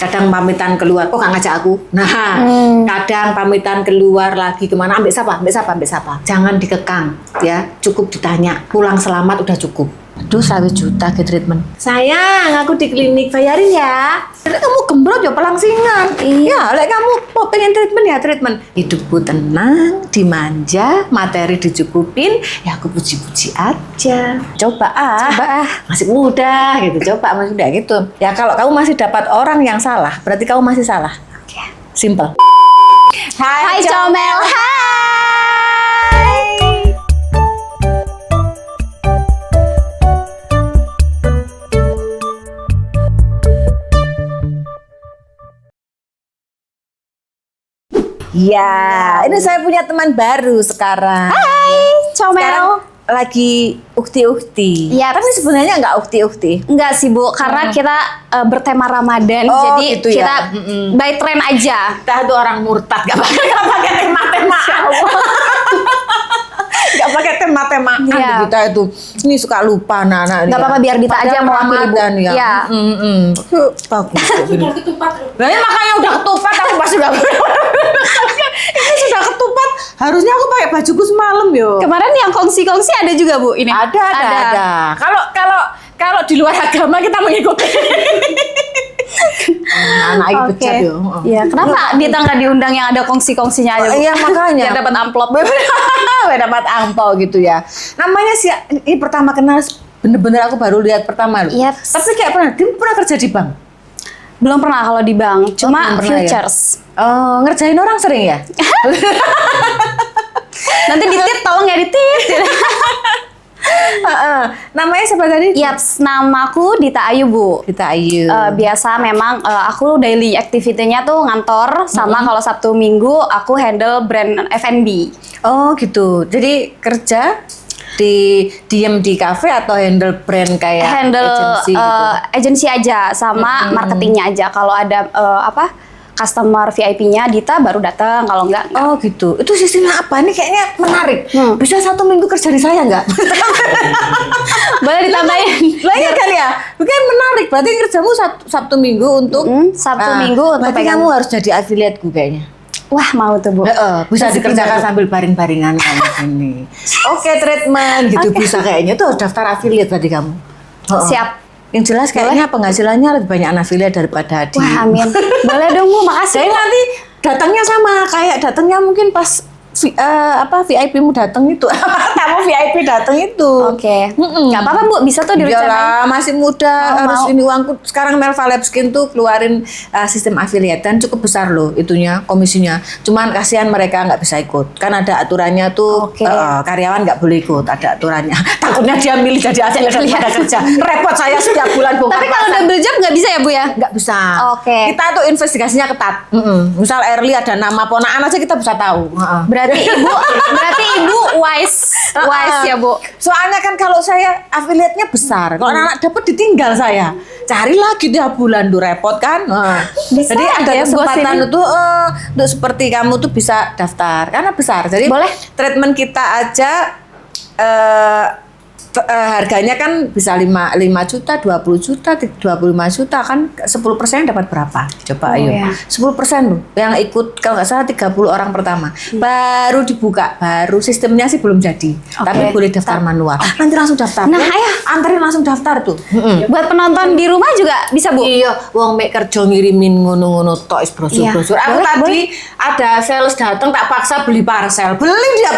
kadang pamitan keluar, kok nggak ngajak aku? Nah, kadang pamitan keluar lagi kemana? Ambil siapa? Jangan dikekang, ya. Cukup ditanya, pulang selamat udah cukup. Aduh, 1 juta ke treatment. Sayang, aku di klinik, bayarin ya. Kamu gembrot ya pelangsingan. Iya, kamu mau pengen treatment ya treatment. Hidupku tenang, dimanja, materi dicukupin, ya aku puji-puji aja. Coba masih muda gitu, masih muda gitu. Ya kalau kamu masih dapat orang yang salah, berarti kamu masih salah. Oke. Simple. Hai Comel, hai. Ya, ini saya punya teman baru sekarang. Hai, Comel. Sekarang lagi ukti-ukti. Iya, tapi sebenarnya nggak ukti-ukti. Enggak sih Bu, karena kita bertema Ramadan, Oh, jadi gitu ya. kita by trend aja. Kita tuh orang murtad, nggak pakai tema-tema. Nggak pakai tema-temaan Iya. kita itu. Ini suka lupa anak-anak. Nggak apa-apa, biar Dita aja mau wakili, Bu. Ramadan ya. Iya. Bagus. Udah ketupat. Nah, makanya udah ketupat aku pasti udah. Ini sudah ketupat. Harusnya aku pakai bajuku semalam yo. Kemarin yang kongsi-kongsi ada juga Bu ini. Ada. Kalau di luar agama kita mengikuti. Anak itu bejat yo. Iya, kenapa Dita nggak diundang yang ada kongsi-kongsinya aja Bu? Iya makanya. Biar dapat amplop. Dapat angpau gitu ya. Namanya sih ini pertama kenal, bener-bener aku baru lihat pertama loh. Yep. Tapi kayak pernah kerja di bank? Belum pernah kalau di bank, cuma belum pernah ya? futures. Oh, ngerjain orang sering ya? Nanti ditit, tolong ya ditit. Namanya siapa tadi? Yaps, namaku Dita Ayu Bu. Dita Ayu. Biasa memang aku daily activity-nya tuh ngantor, sama kalau Sabtu Minggu aku handle brand F&B. Oh gitu. Jadi kerja diem di kafe atau handle brand kayak Handle agency gitu? agency aja sama marketingnya aja. Kalau ada customer VIP-nya Dita baru datang, kalau enggak. Oh gitu. Itu sistemnya apa? Ini kayaknya menarik. Bisa 1 minggu kerja di saya nggak? Boleh ditambahin. Lah iya kan ya? Bukan menarik. Berarti kerjamu Sabtu Minggu untuk Sabtu Minggu untuk berarti pegang. kamu harus jadi affiliate-ku kayaknya. Wah, mau tuh Bu. Bisa Rezeki dikerjakan baru. sambil baring-baringan kamu ini. Oke, treatment gitu bisa kayaknya tuh harus daftar affiliate berarti kamu. Siap. Yang jelas kayaknya penghasilannya lebih banyak anak affiliate daripada Adi. Wah, amin. Boleh dong Bu, makasih. Jadi nanti datangnya sama kayak datangnya mungkin pas VIP-mu datang itu. Tamu VIP datang itu. Oke. Nggak apa-apa Bu, bisa tuh direncanain. Iyalah, masih muda, harus Mau. ini uangku. Sekarang Melva Lab Skin tuh keluarin sistem affiliate dan cukup besar loh itunya, komisinya. Cuman kasihan mereka nggak bisa ikut. Kan ada aturannya tuh, Oke. karyawan nggak boleh ikut, ada aturannya. Takutnya dia milih jadi affiliate daripada kerja. Repot saya setiap bulan bongkar Tapi kalau pasar. double job nggak bisa ya Bu ya? Nggak bisa. Oke. Kita tuh investigasinya ketat. Misal Early ada nama ponakan aja kita bisa tahu. Berarti ibu wise ya Bu. Soalnya kan kalau saya affiliate-nya besar, kalau anak dapat ditinggal saya. Cari lagi tiap bulan tuh repot kan. Bisa Jadi ada ya, kesempatan untuk seperti kamu tuh bisa daftar karena besar. Jadi Boleh. treatment kita aja harganya kan bisa 5 juta, 20 juta, 25 juta kan 10% dapat berapa? Coba ayo. Ya. 10% loh yang ikut kalau nggak salah 30 orang pertama. Baru dibuka, baru sistemnya sih belum jadi. Tapi boleh daftar manual. Nanti langsung daftar. Nah, ya. ayo. Anterin langsung daftar tuh. Buat penonton di rumah juga bisa Bu. Iya, wong mek kerja ngirimin ngono-ngono tok is brosur-brosur. Iya. Aku Boleh, tadi ada sales datang tak paksa beli parcel. Beli dia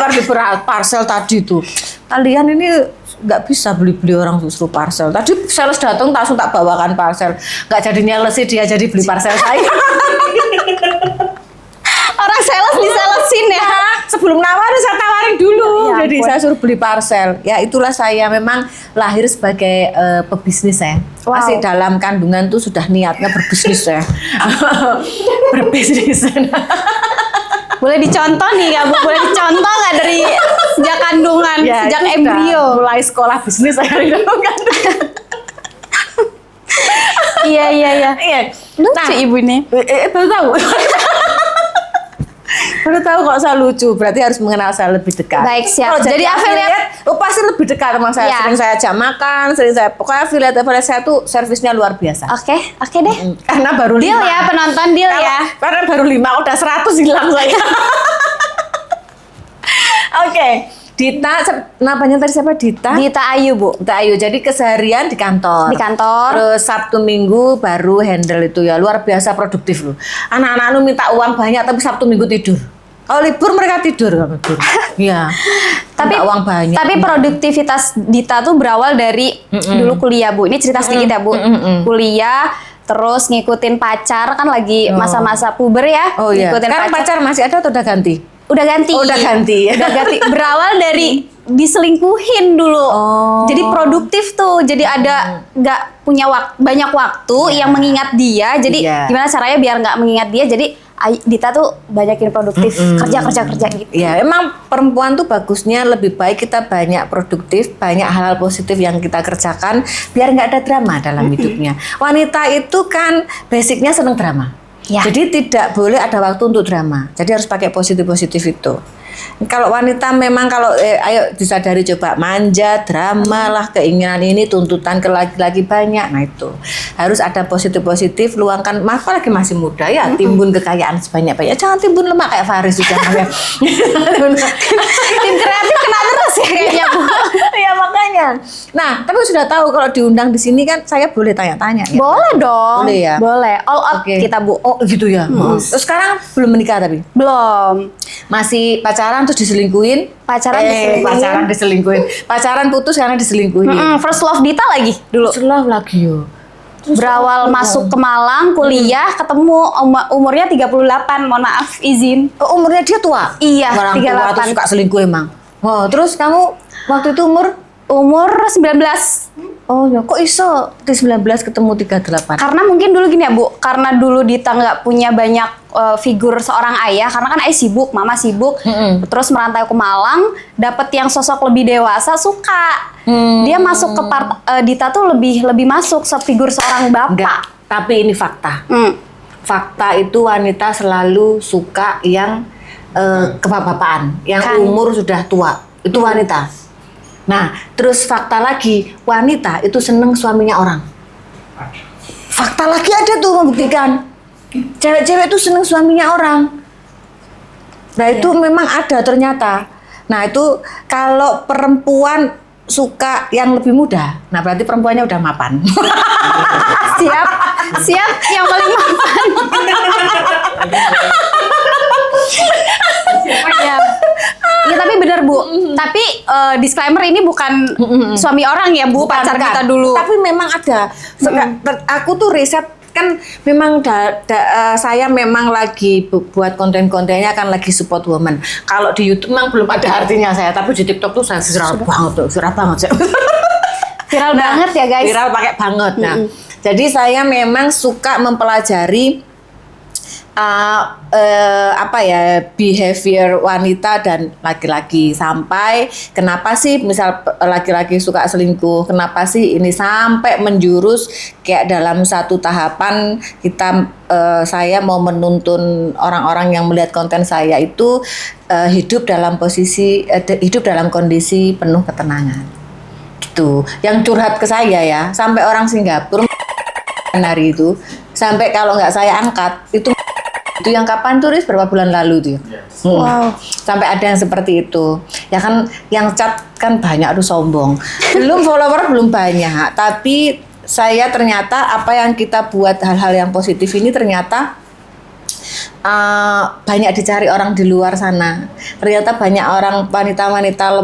parcel tadi tuh. Kalian ini nggak bisa beli orang suruh parcel. Tadi sales datang langsung tak bawakan parcel. Nggak jadinya lesi dia jadi beli parcel saya. Orang sales disalesin ya. Sebelum nawarin saya tawarin dulu. Ya Jadi ampun. saya suruh beli parcel. Ya itulah saya memang lahir sebagai pebisnis ya. Wow. Masih dalam kandungan tuh sudah niatnya berbisnis ya. Berbisnis. Boleh dicontoh nih nggak Bu? Boleh dicontoh nggak dari sejak kandungan, Ya, sejak itu embrio? sudah mulai sekolah bisnis saya di dalam kandungan. Iya. Iya. Lucu ibu ini. Baru tahu. Baru tahu kok saya lucu, berarti harus mengenal saya lebih dekat. Baik, siap. Kalau Jadi affiliate Oh pasti lebih dekat sama saya. Iya. Sering saya ajak makan, pokoknya affiliate saya tuh servisnya luar biasa. Oke deh. Karena baru Deal 5. ya penonton, deal ya. Karena baru 5 udah 100 hilang saya. Oke. Dita, namanya tadi siapa? Dita? Dita Ayu, Bu. Dita Ayu. Jadi keseharian di kantor. Di kantor. Terus Sabtu Minggu baru handle itu ya. Luar biasa produktif loh. Anak-anak lu minta uang banyak tapi Sabtu Minggu tidur. Kalau libur mereka tidur. Iya. Tapi minta uang banyak. Tapi produktivitas Dita tuh berawal dari dulu kuliah, Bu. Ini cerita sedikit ya, Bu. Kuliah terus ngikutin pacar kan lagi masa-masa puber ya. Oh iya. Ngikutin Sekarang pacar masih ada atau udah ganti? Udah ganti. Oh, udah ganti. Udah ganti. Berawal dari diselingkuhin dulu. Oh. Jadi produktif tuh. Jadi ada nggak punya banyak waktu yang mengingat dia. Jadi gimana caranya biar nggak mengingat dia? Jadi Dita tuh banyakin produktif, kerja gitu. Ya, emang perempuan tuh bagusnya lebih baik kita banyak produktif, banyak hal-hal positif yang kita kerjakan biar nggak ada drama dalam hidupnya. Wanita itu kan basicnya seneng drama. Ya. Jadi tidak boleh ada waktu untuk drama. Jadi harus pakai positif itu. Kalau wanita memang ayo disadari coba manja, drama lah, keinginan ini, tuntutan ke laki-laki banyak. Nah itu harus ada positif, luangkan. Apalagi masih muda ya, timbun kekayaan sebanyak-banyak. Jangan timbun lemak kayak Faris sudah namanya. Tim kreatif kena terus ya kayaknya, Bu. Ya makanya. Nah, tapi sudah tahu kalau diundang di sini kan saya boleh tanya-tanya. Ya? Boleh dong. Boleh ya. Boleh. All out kita, Bu. Oh gitu ya. Terus sekarang belum menikah tapi? Belum. Masih pacaran terus diselingkuhin? Pacaran diselingkuhin. Pacaran putus karena diselingkuhin. First love Dita lagi dulu. First love lagi yo. Berawal masuk ke Malang, kuliah, ketemu umurnya 38, mohon maaf, izin. Oh, umurnya dia tua? Iya, orang 38. tua tuh suka selingkuh emang. Oh, terus kamu waktu itu Umur 19. Oh ya, kok iso di 19 ketemu 38? Karena mungkin dulu gini ya, Bu, karena dulu Dita nggak punya banyak figur seorang ayah, karena kan ayah sibuk, mama sibuk, terus merantau ke Malang, dapet yang sosok lebih dewasa, suka. Dia masuk ke Dita tuh lebih masuk figur seorang bapak. Enggak, tapi ini fakta. Fakta itu wanita selalu suka yang kebapak-bapaan, yang umur sudah tua. Itu wanita. Nah, terus fakta lagi, wanita itu seneng suaminya orang. Fakta lagi ada tuh membuktikan. Cewek-cewek itu seneng suaminya orang. Nah, itu memang ada ternyata. Nah, itu kalau perempuan suka yang lebih muda, nah berarti perempuannya udah mapan. Siap yang paling mapan. Ya tapi bener, Bu. Tapi disclaimer ini bukan suami orang ya, Bu, pacar kita dulu. Tapi memang ada. Aku tuh riset kan memang saya memang lagi buat konten-kontennya kan lagi support woman. Kalau di YouTube memang belum ada artinya saya, tapi di TikTok tuh saya viral banget. Viral banget ya, guys. Viral pakai banget. Nah, jadi saya memang suka mempelajari behavior wanita dan laki-laki, sampai kenapa sih misal laki-laki suka selingkuh, kenapa sih ini sampai menjurus kayak dalam satu tahapan saya mau menuntun orang-orang yang melihat konten saya itu hidup dalam kondisi penuh ketenangan gitu. Yang curhat ke saya ya, sampai orang Singapura hari itu, sampai kalau nggak saya angkat itu yang kapan turis berapa bulan lalu tuh. Wow. Sampai ada yang seperti itu. Ya kan yang chat kan banyak, aduh sombong. Belum follower belum banyak, tapi saya ternyata apa yang kita buat hal-hal yang positif ini ternyata banyak dicari orang di luar sana. Ternyata banyak orang wanita-wanita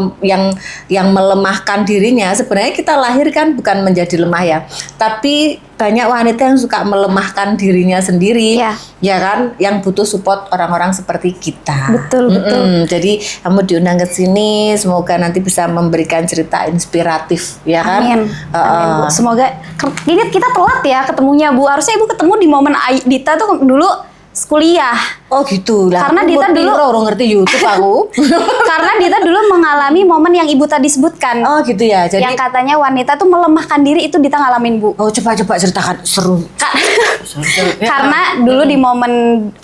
yang melemahkan dirinya. Sebenarnya kita lahirkan bukan menjadi lemah ya, tapi banyak wanita yang suka melemahkan dirinya sendiri, ya kan, yang butuh support orang-orang seperti kita. Betul. Jadi kamu diundang ke sini, semoga nanti bisa memberikan cerita inspiratif, ya kan? Amin, Bu. Semoga ini kita telat ya ketemunya, Bu. Harusnya Ibu ketemu di momen Dita tuh dulu kuliah. Oh gitu lah. Karena Dita dulu orang ngerti YouTube aku. Karena Dita dulu mengalami momen yang Ibu tadi sebutkan. Oh gitu ya. Jadi yang katanya wanita tuh melemahkan diri, itu Dita ngalamin, Bu. Oh coba ceritakan, seru. Karena dulu di momen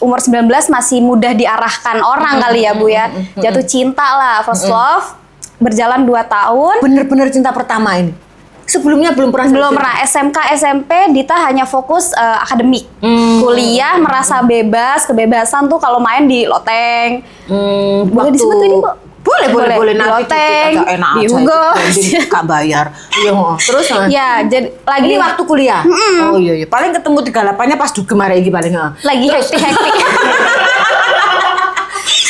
umur 19 masih mudah diarahkan orang kali ya, Bu ya. Jatuh cinta lah, first love. berjalan 2 tahun. Bener-bener cinta pertama ini. Sebelumnya belum pernah. Belum pernah. SMK, SMP Dita hanya fokus akademik. Kuliah merasa kebebasan tuh kalau main di loteng. Boleh disebut ini, Bu? Boleh. Di Nanti loteng, enak di aja. Hugos. Gak bayar. Iya. Terus? Ya, jadi lagi Ini waktu kuliah. Oh iya. Paling ketemu 38-nya pas dugem hari ini paling. lagi hektik-hektik.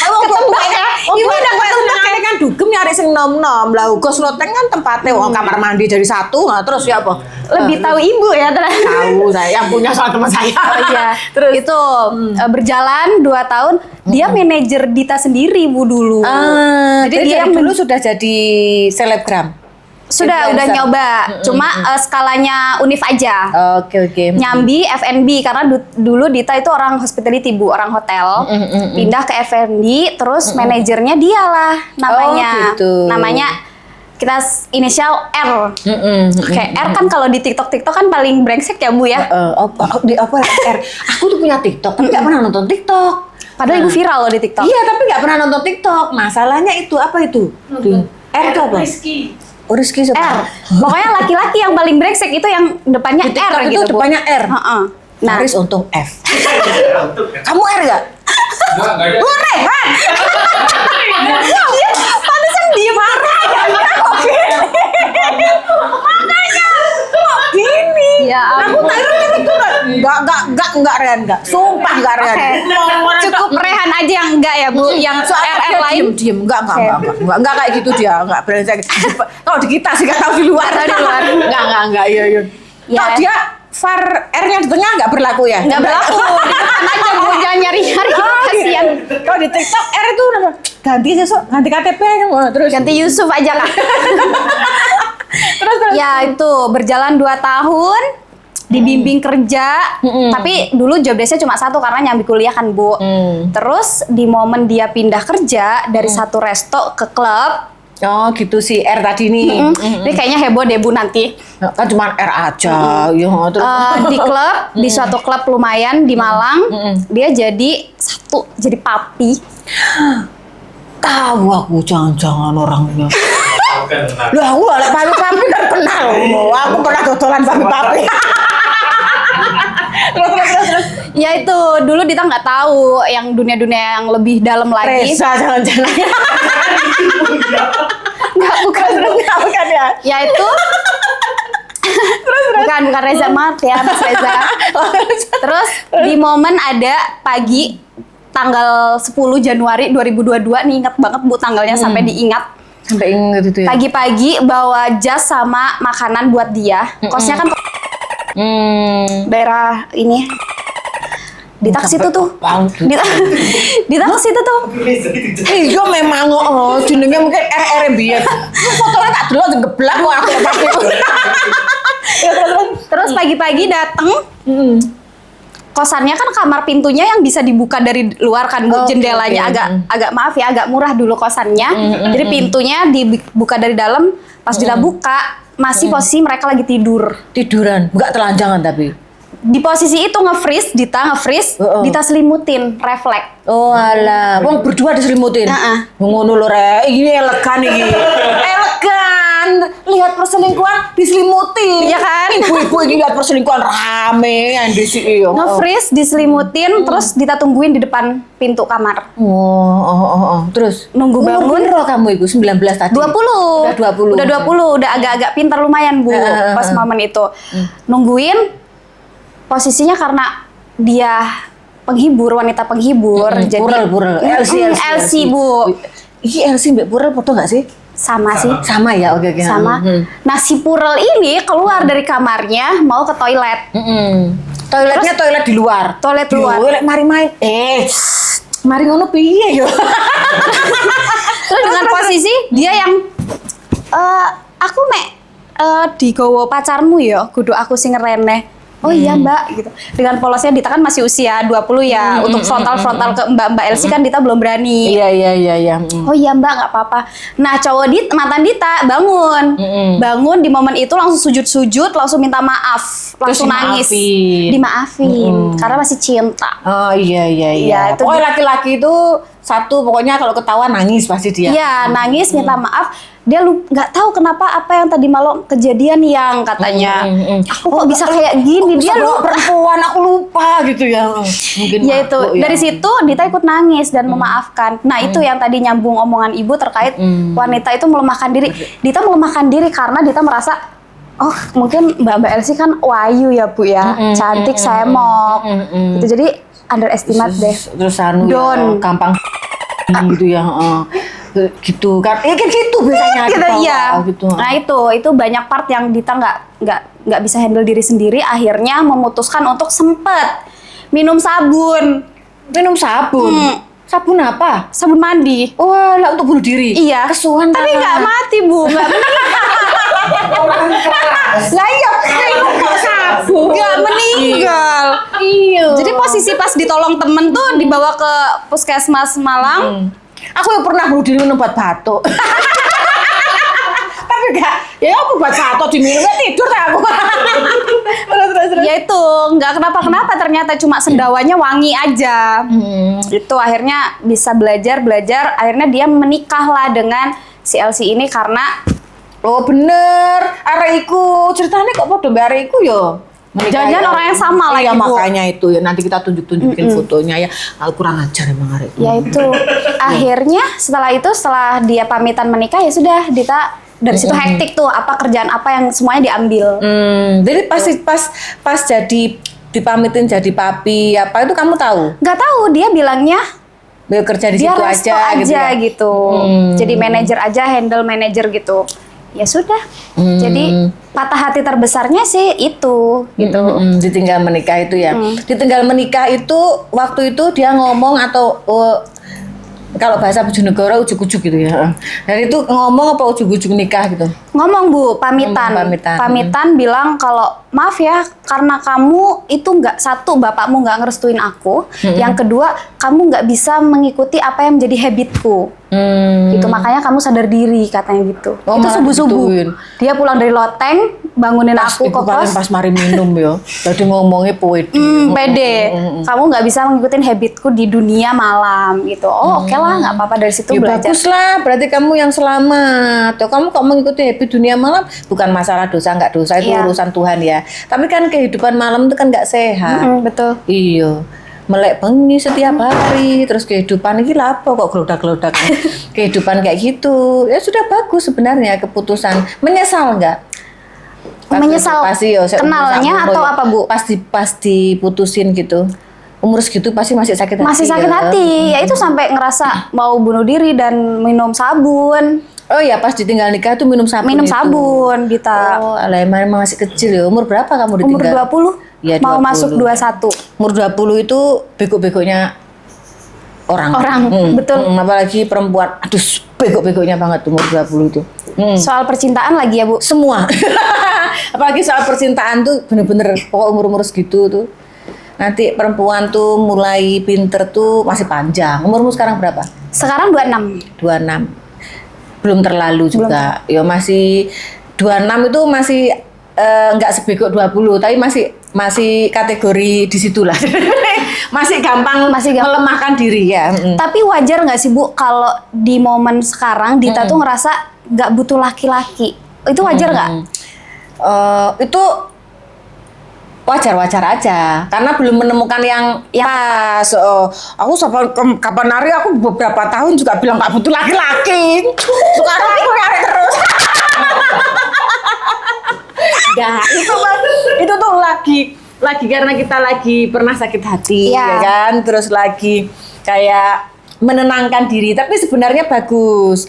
Ketemu ya? Ibu udah ketemu kan dugem nyari sing nom-nom. Lah Hugos loteng kan tempatnya kamar mandi dari satu. Nah, terus ya apa? Lebih tahu ibu ya ternyata. Tahu saya yang punya soal teman saya. Oh iya, terus itu berjalan 2 tahun, dia manajer Dita sendiri Bu dulu. Jadi dia dulu sudah jadi selebgram. Sudah nyoba, cuma skalanya univ aja. Oke. Nyambi F&B karena dulu Dita itu orang hospitality Bu, orang hotel. Pindah ke F&B, terus manajernya dia lah namanya. Oh, gitu. Namanya kita inisial R. Kayak R kan kalau di TikTok kan paling brengsek ya Bu ya. Apa R? Aku tuh punya TikTok, tapi nggak pernah nonton TikTok. Padahal ibu viral loh di TikTok. Iya, tapi nggak pernah nonton TikTok. Masalahnya itu apa itu? R itu apa? Rizky siapa? R. Pokoknya laki-laki yang paling brengsek itu yang depannya Di TikTok R itu gitu, Bu. depannya R. Heeh. Nah, Aris untung F. Kamu R nggak? Enggak ada. Lu Rehan. Pantesan diem. Gini. Ya Aku ampun. Tyron itu enggak Rehan enggak. Sumpah enggak Rehan. Oke. Cukup Rehan aja yang enggak ya Bu, yang RR lain. Diem enggak kayak gitu dia, enggak brengsek. Kalau di kita sih enggak tahu di luar. Enggak iya. Ya. Kalau dia VAR R-nya di tengah enggak berlaku ya? Enggak berlaku. Di depan aja Bu, jangan nyari-nyari kasihan. Kalau di TikTok R itu udah ganti sesuk, ganti KTP terus Ganti Yusuf aja Kak. terus. Ya itu berjalan 2 tahun. Dibimbing kerja, tapi dulu job desk-nya cuma satu karena nyambi kuliah kan Bu. Terus di momen dia pindah kerja dari satu resto ke klub, Oh gitu si R tadi nih. ini kayaknya heboh deh Bu nanti. Kan cuma R aja. Ya, terus. Di klub, di suatu klub lumayan di Malang, dia jadi papi. Tahu aku jangan-jangan orangnya. Bukan benar. Lah aku oleh papi kan kenal. Aku pernah dodolan papi. Terus. Ya itu dulu Dita nggak tahu yang dunia-dunia yang lebih dalam lagi. Reza jangan-jangan. Bukan ya. Ya itu. Bukan Reza, maaf ya Mas Reza. Terus di momen ada pagi tanggal 10 Januari 2022 nih, ingat banget Bu tanggalnya sampai diingat. Sampai ingat itu ya. Pagi-pagi bawa jas sama makanan buat dia. Kosnya kan daerah ini. Di taksi itu tuh. Di taksi itu tuh. Iya memang jenenge mungkin RR biyen. Fotonya tak delok geblak kok aku pakai. Terus pagi-pagi dateng. Kosannya kan kamar pintunya yang bisa dibuka dari luar kan Bu, jendelanya agak maaf ya agak murah dulu kosannya. Jadi pintunya dibuka dari dalam, pas kita buka masih posisi mereka lagi Tiduran, enggak telanjangan tapi. Di posisi itu Dita nge-freeze, Dita selimutin, refleks. Oh alah, wong berdua diselimutin. Ngono lho Rek, ini elegan iki. Elegan. Lihat perselingkuhan diselimutin. Iya kan? Ibu-ibu ini lihat perselingkuhan rame yang di sini. Nge-freeze, diselimutin, terus Dita tungguin di depan pintu kamar. Terus Nunggu bangun. Umur berapa kamu Ibu? 19 tadi. 20. Udah 20, udah agak-agak pintar lumayan Bu pas momen itu. Nungguin posisinya karena dia wanita penghibur, jadi Purel. LC Bu. Iki LC Mbak Purel foto nggak sih? Sama sih. Sama ya, oke. Sama. Nah si Purel ini keluar dari kamarnya mau ke toilet. Toiletnya toilet di luar. Toilet luar. Yo, mari main. Mari ngono piye yo? Terus dengan posisi dia yang aku digowo pacarmu ya, kudu aku sing ngereneh. Oh iya Mbak gitu. Dengan polosnya Dita kan masih usia 20 ya. Untuk frontal ke Mbak Elsie kan Dita belum berani. Iya. Oh iya Mbak, nggak apa-apa. Nah mantan Dita bangun. Bangun di momen itu langsung sujud-sujud, langsung minta maaf, langsung nangis. Dimaafin karena masih cinta. Oh iya. Iya, itu Pokoknya laki-laki itu satu pokoknya kalau ketawa nangis pasti dia. Iya, nangis minta maaf. Dia nggak tahu kenapa apa yang tadi malam kejadian yang katanya. Aku kok bisa kayak gini? Dia perempuan aku lupa gitu ya. Mungkin ya itu mabuk, ya. dari situ Dita ikut nangis dan memaafkan. Nah itu yang tadi nyambung omongan ibu terkait wanita itu melemahkan diri. Dita melemahkan diri karena Dita merasa oh mungkin Mbak Elsie kan wayu ya Bu ya, cantik, semok, gitu. Jadi underestimate deh. Terus anu ya, Don. gampang gitu ya. Gitu kan, kan gitu biasanya Gitu, dibawa, iya. gitu. Nah itu banyak part yang Dita nggak bisa handle diri sendiri. Akhirnya memutuskan untuk sempet minum sabun. Minum sabun. Sabun apa? Sabun mandi. Wah, lah untuk bunuh diri. Iya. Kesuhan. Tapi nggak mati Bu, nggak Lah iya, kok sabun. nggak meninggal. Iya. Jadi posisi pas ditolong temen tuh dibawa ke puskesmas Malang. Aku yang pernah bunuh diri minum obat batuk. Tapi enggak, ya aku obat batuk diminumnya tidur tak aku. Terus. Ya itu nggak kenapa-kenapa, ternyata cuma sendawanya wangi aja. Itu akhirnya bisa belajar. Akhirnya dia menikahlah dengan si Elsie ini karena Oh bener, arek iku ceritanya kok podo mbak arek iku yo. Jangan-jangan orang yang sama lagi, Iya Bu. makanya itu ya nanti kita tunjukin fotonya ya. Kurang ajar emang arek iku. ya itu akhirnya setelah dia pamitan menikah ya sudah Dita dari situ hektik tuh, apa kerjaan apa yang semuanya diambil. Jadi pas jadi dipamitin jadi papi apa itu kamu tahu? Nggak tahu, dia bilangnya Dia kerja di dia situ resto aja gitu. Jadi manajer aja, handle manajer gitu. Ya sudah. Jadi patah hati terbesarnya sih itu gitu. Ditinggal menikah itu ya. Ditinggal menikah itu waktu itu dia ngomong atau kalau bahasa Bojonegoro ujuk-ujuk gitu ya. Dan itu ngomong apa ujuk-ujuk nikah gitu? Ngomong Bu, pamitan. Pamitan bilang kalau maaf ya karena kamu itu nggak, satu bapakmu nggak ngerestuin aku, yang kedua kamu nggak bisa mengikuti apa yang menjadi habitku. Gitu, makanya kamu sadar diri katanya gitu. Oh, itu malah subuh-subuh. digituin. Dia pulang dari loteng, bangunin aku ke kos. Pas mari minum ya. Jadi ngomongnya poet. Pede. Kamu nggak bisa ngikutin habitku di dunia malam gitu. Oh, oke lah, nggak apa-apa, dari situ Ya belajar. bagus lah, berarti kamu yang selamat. Tuh, kamu kok mengikuti habit dunia malam, bukan masalah dosa nggak dosa, itu Iya. urusan Tuhan ya. Tapi kan kehidupan malam itu kan nggak sehat. Betul. Iya. Melek bengi setiap hari, terus kehidupan ini apa kok gelodak-gelodak. Kehidupan kayak gitu. Ya sudah bagus sebenarnya keputusan. Menyesal nggak? Menyesal Pasti ya, kenalnya atau apa Bu? Pas diputusin gitu. Umur segitu pasti masih sakit hati. Masih sakit ya. hati, ya itu sampai ngerasa mau bunuh diri dan minum sabun. Oh ya, pas ditinggal nikah tuh minum sabun. Minum itu. sabun, Dita. Oh, alah emang masih kecil ya. Umur berapa kamu Umur ditinggal? 20, Ya, mau 20. masuk 21. Umur 20 itu bego-begonya orang. Betul. Apalagi perempuan. Aduh, bego-begonya banget umur 20 itu. Soal percintaan lagi ya Bu? Semua. Apalagi soal percintaan tuh bener-bener pokok umur-umur segitu tuh. Nanti perempuan tuh mulai pinter tuh masih panjang. Umurmu sekarang berapa? Sekarang 26. 26. Belum terlalu juga. Ya masih 26 itu masih nggak sebego 20, tapi masih kategori di situlah. masih gampang melemahkan diri ya. Tapi wajar nggak sih Bu kalau di momen sekarang Dita tuh ngerasa nggak butuh laki-laki? Itu wajar nggak? Itu wajar-wajar aja karena belum menemukan yang pas. Aku sampai kapan hari aku beberapa tahun juga bilang nggak butuh laki-laki. Sekarang aku nyari terus. Nah, itu tuh lagi karena kita lagi pernah sakit hati, ya kan? Terus lagi kayak menenangkan diri, tapi sebenarnya bagus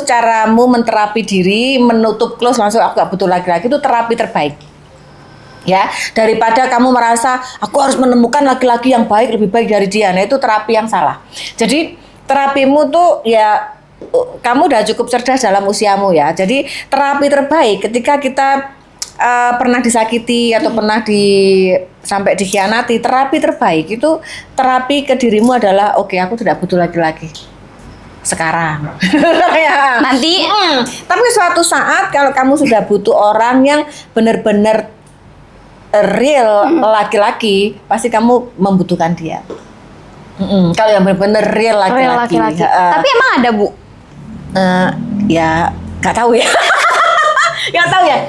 caramu menterapi diri, menutup close langsung aku gak butuh laki-laki, itu terapi terbaik ya, daripada kamu merasa aku harus menemukan laki-laki yang baik, lebih baik dari dia. Nah itu terapi yang salah. Jadi terapimu tuh ya kamu udah cukup cerdas dalam usiamu ya, jadi terapi terbaik ketika kita pernah disakiti atau pernah sampai dikhianati, terapi terbaik itu terapi ke dirimu adalah oke, aku tidak butuh laki-laki sekarang. Ya. Nanti Tapi suatu saat kalau kamu sudah butuh orang yang benar-benar real laki-laki, pasti kamu membutuhkan dia. Kalau yang benar-benar real Real laki-laki. laki-laki. Tapi emang ada Bu? Ya nggak tahu ya. Nggak tahu ya.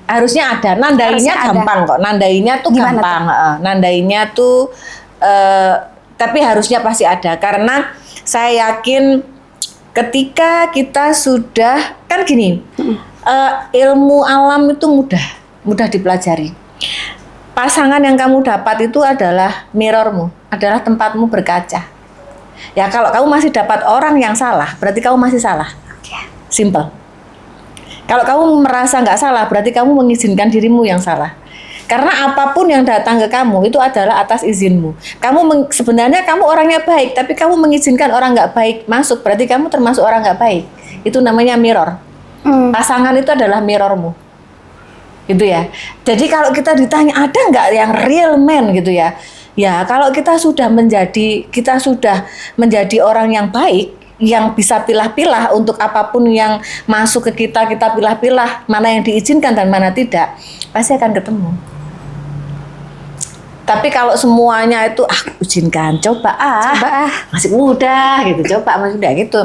Harusnya ada. Nandainya Harusnya gampang kok. Nandainya tuh Gimana gampang. Nandainya tuh tapi harusnya pasti ada karena saya yakin ketika kita sudah kan gini. Ilmu alam itu mudah dipelajari. Pasangan yang kamu dapat itu adalah mirrormu, adalah tempatmu berkaca. Ya kalau kamu masih dapat orang yang salah, berarti kamu masih salah. Simple. Kalau kamu merasa nggak salah, berarti kamu mengizinkan dirimu yang salah. Karena apapun yang datang ke kamu itu adalah atas izinmu. Sebenarnya kamu orangnya baik, tapi kamu mengizinkan orang nggak baik masuk, berarti kamu termasuk orang nggak baik. Itu namanya mirror. Pasangan itu adalah mirrormu. Gitu ya. Jadi kalau kita ditanya ada nggak yang real man gitu ya? Ya kalau kita sudah menjadi orang yang baik, yang bisa pilah-pilah untuk apapun yang masuk ke kita pilah-pilah mana yang diizinkan dan mana tidak, pasti akan ketemu. Tapi kalau semuanya itu izinkan, coba masih muda gitu, coba masih muda gitu,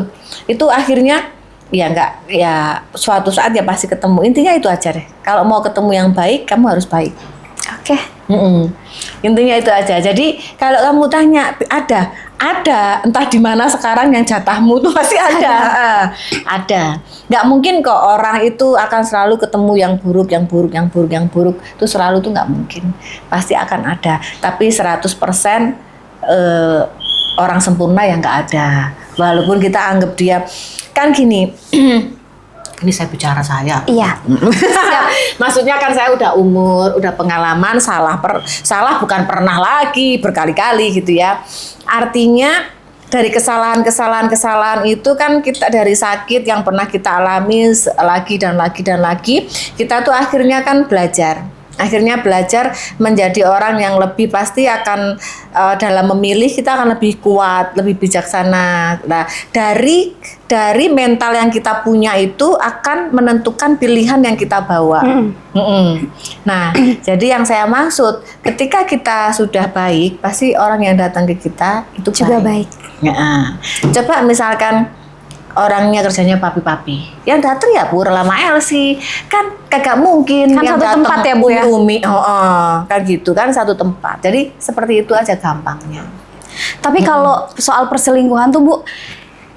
itu akhirnya ya enggak, ya suatu saat ya pasti ketemu. Intinya itu aja deh. Kalau mau ketemu yang baik, kamu harus baik. Oke. Intinya itu aja. Jadi kalau kamu tanya ada, entah di mana sekarang yang jatahmu tuh pasti ada. Ada. Nggak mungkin kok orang itu akan selalu ketemu yang buruk. Itu selalu tuh nggak mungkin. Pasti akan ada. Tapi 100% orang sempurna yang nggak ada. Walaupun kita anggap dia kan gini. Ini saya bicara saya. Iya. Maksudnya kan saya udah umur, udah pengalaman, salah bukan pernah lagi, berkali-kali gitu ya. Artinya dari kesalahan itu kan kita dari sakit yang pernah kita alami lagi dan lagi, kita tuh akhirnya kan belajar. Akhirnya belajar menjadi orang yang lebih pasti akan dalam memilih kita akan lebih kuat, lebih bijaksana. Nah, dari mental yang kita punya itu akan menentukan pilihan yang kita bawa. Nah, jadi yang saya maksud ketika kita sudah baik, pasti orang yang datang ke kita itu juga baik. Nah, coba misalkan orangnya kerjanya papi-papi, yang datang ya Bu Rela Elsi, kan kagak mungkin kan yang satu tempat ya Bu ya. Kan gitu kan satu tempat. Jadi seperti itu aja gampangnya. Tapi kalau soal perselingkuhan tuh Bu,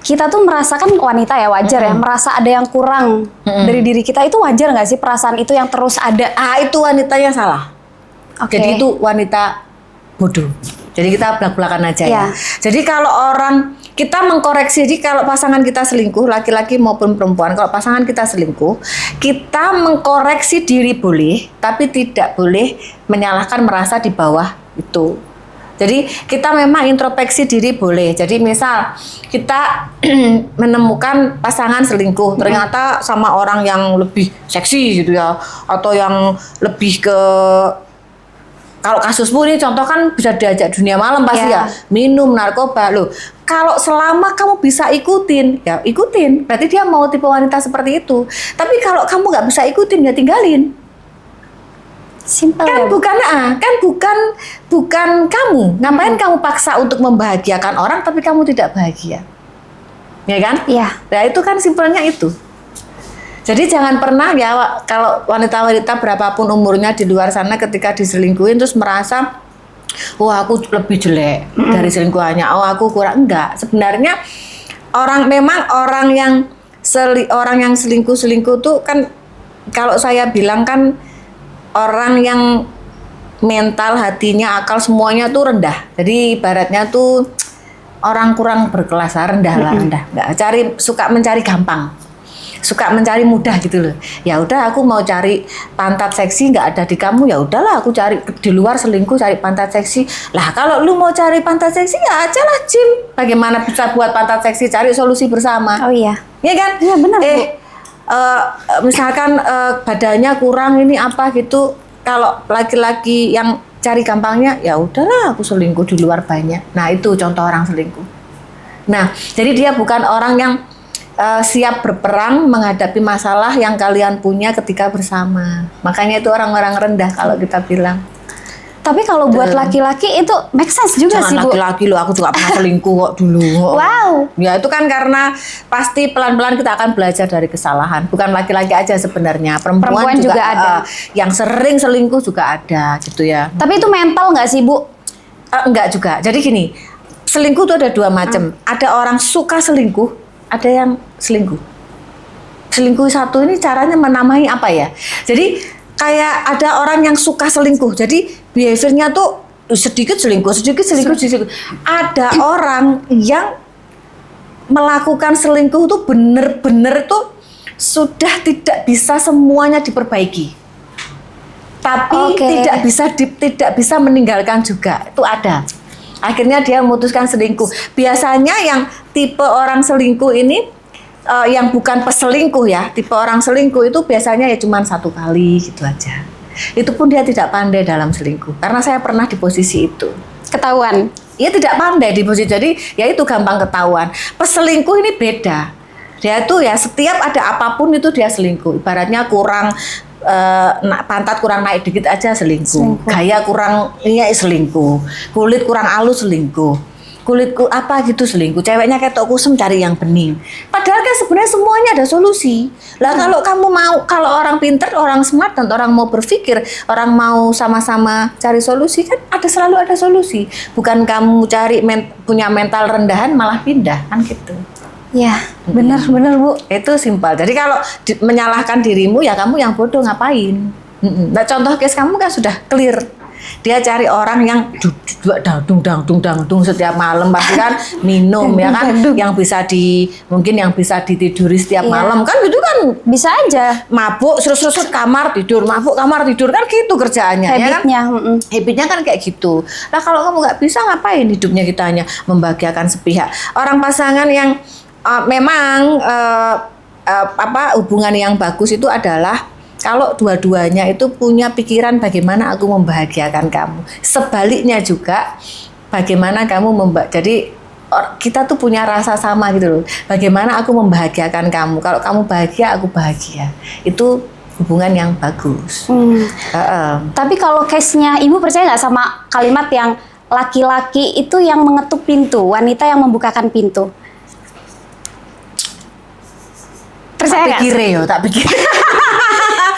kita tuh merasakan wanita ya wajar ya, merasa ada yang kurang dari diri kita, itu wajar nggak sih perasaan itu yang terus ada? Itu wanitanya salah. Okay. Jadi itu wanita bodoh. Jadi kita belak-belakan aja ya. Yeah. Jadi kalau orang kita mengkoreksi, jadi kalau pasangan kita selingkuh, laki-laki maupun perempuan, kalau pasangan kita selingkuh, kita mengkoreksi diri boleh, tapi tidak boleh menyalahkan merasa di bawah itu. Jadi kita memang introspeksi diri boleh. Jadi misal kita menemukan pasangan selingkuh, ternyata sama orang yang lebih seksi gitu ya, atau yang lebih ke kalau kasusmu ini contoh kan bisa diajak dunia malam pasti ya, minum narkoba loh. Kalau selama kamu bisa ikutin, ya ikutin. Berarti dia mau tipe wanita seperti itu. Tapi kalau kamu nggak bisa ikutin, ya tinggalin. Simpel Kan ya? bukan kamu. Ngapain kamu paksa untuk membahagiakan orang, tapi kamu tidak bahagia, ya kan? Iya. Nah itu kan simpelnya itu. Jadi jangan pernah ya kalau wanita-wanita berapapun umurnya di luar sana ketika diselingkuhin terus merasa aku lebih jelek dari selingkuhannya, aku kurang. Enggak, sebenarnya orang yang selingkuh tuh kan kalau saya bilang kan orang yang mental, hatinya, akal semuanya tuh rendah. Jadi ibaratnya tuh orang kurang berkelas, rendah. Enggak, suka mencari gampang. Suka mencari mudah gitu loh. Ya udah aku mau cari pantat seksi nggak ada di kamu, ya udahlah aku cari di luar selingkuh cari pantat seksi. Lah kalau lu mau cari pantat seksi ya aja lah Jim. Bagaimana bisa buat pantat seksi, cari solusi bersama. Oh iya. Iya kan? Iya benar Bu. Misalkan badannya kurang ini apa gitu. Kalau laki-laki yang cari gampangnya ya udahlah aku selingkuh di luar banyak. Nah itu contoh orang selingkuh. Nah jadi dia bukan orang yang siap berperang menghadapi masalah yang kalian punya ketika bersama. Makanya itu orang-orang rendah kalau kita bilang. Tapi kalau buat laki-laki itu make sense juga Jangan sih Bu. laki-laki loh, aku juga pernah selingkuh kok dulu. Wow. Ya itu kan karena pasti pelan-pelan kita akan belajar dari kesalahan. Bukan laki-laki aja sebenarnya, perempuan juga ada. Yang sering selingkuh juga ada gitu ya. Tapi itu mental nggak sih Bu? Enggak juga. Jadi gini, selingkuh itu ada dua macam. Ada orang suka selingkuh, ada yang selingkuh. Selingkuh satu ini caranya menamai apa ya? Jadi kayak ada orang yang suka selingkuh. Jadi behaviornya tuh sedikit selingkuh. Ada orang yang melakukan selingkuh tuh bener-bener tuh sudah tidak bisa semuanya diperbaiki. Tapi tidak bisa meninggalkan juga. Itu ada. Akhirnya dia memutuskan selingkuh. Biasanya yang tipe orang selingkuh ini yang bukan peselingkuh ya, tipe orang selingkuh itu biasanya ya cuma 1 kali gitu aja. Itu pun dia tidak pandai dalam selingkuh. Karena saya pernah di posisi itu. Ketahuan. Ia tidak pandai di posisi, jadi ya itu gampang ketahuan. Peselingkuh ini beda. Dia tuh ya setiap ada apapun itu dia selingkuh. Ibaratnya kurang pantat kurang naik dikit aja selingkuh. Gaya kurang ini selingkuh. Kulit kurang halus selingkuh. Kulitku apa gitu selingkuh, ceweknya ketok kusem cari yang bening. Padahal kan sebenarnya semuanya ada solusi. Lah kalau kamu mau, kalau orang pinter, orang smart dan orang mau berpikir, orang mau sama-sama cari solusi kan selalu ada solusi. Bukan kamu cari punya mental rendahan malah pindah kan gitu. Ya, benar Bu. Itu simpel. Jadi kalau menyalahkan dirimu ya kamu yang bodoh ngapain? Nah contoh case kamu kan sudah clear. Dia cari orang yang dangdung setiap malam pasti kan minum ya kan yang bisa mungkin yang bisa ditiduri setiap malam kan gitu kan bisa aja mabuk serus-serus kamar tidur mabuk kamar tidur kan gitu kerjaannya habitnya ya kan? Habitnya kan kayak gitu. Nah kalau kamu nggak bisa ngapain hidupnya kita hanya membahagiakan sepihak. Orang pasangan yang memang hubungan yang bagus itu adalah kalau dua-duanya itu punya pikiran bagaimana aku membahagiakan kamu. Sebaliknya juga bagaimana kamu jadi kita tuh punya rasa sama gitu loh. Bagaimana aku membahagiakan kamu. Kalau kamu bahagia, aku bahagia. Itu hubungan yang bagus. Tapi kalau case-nya Ibu percaya nggak sama kalimat yang laki-laki itu yang mengetuk pintu, wanita yang membukakan pintu? Percaya nggak? Tak pikir.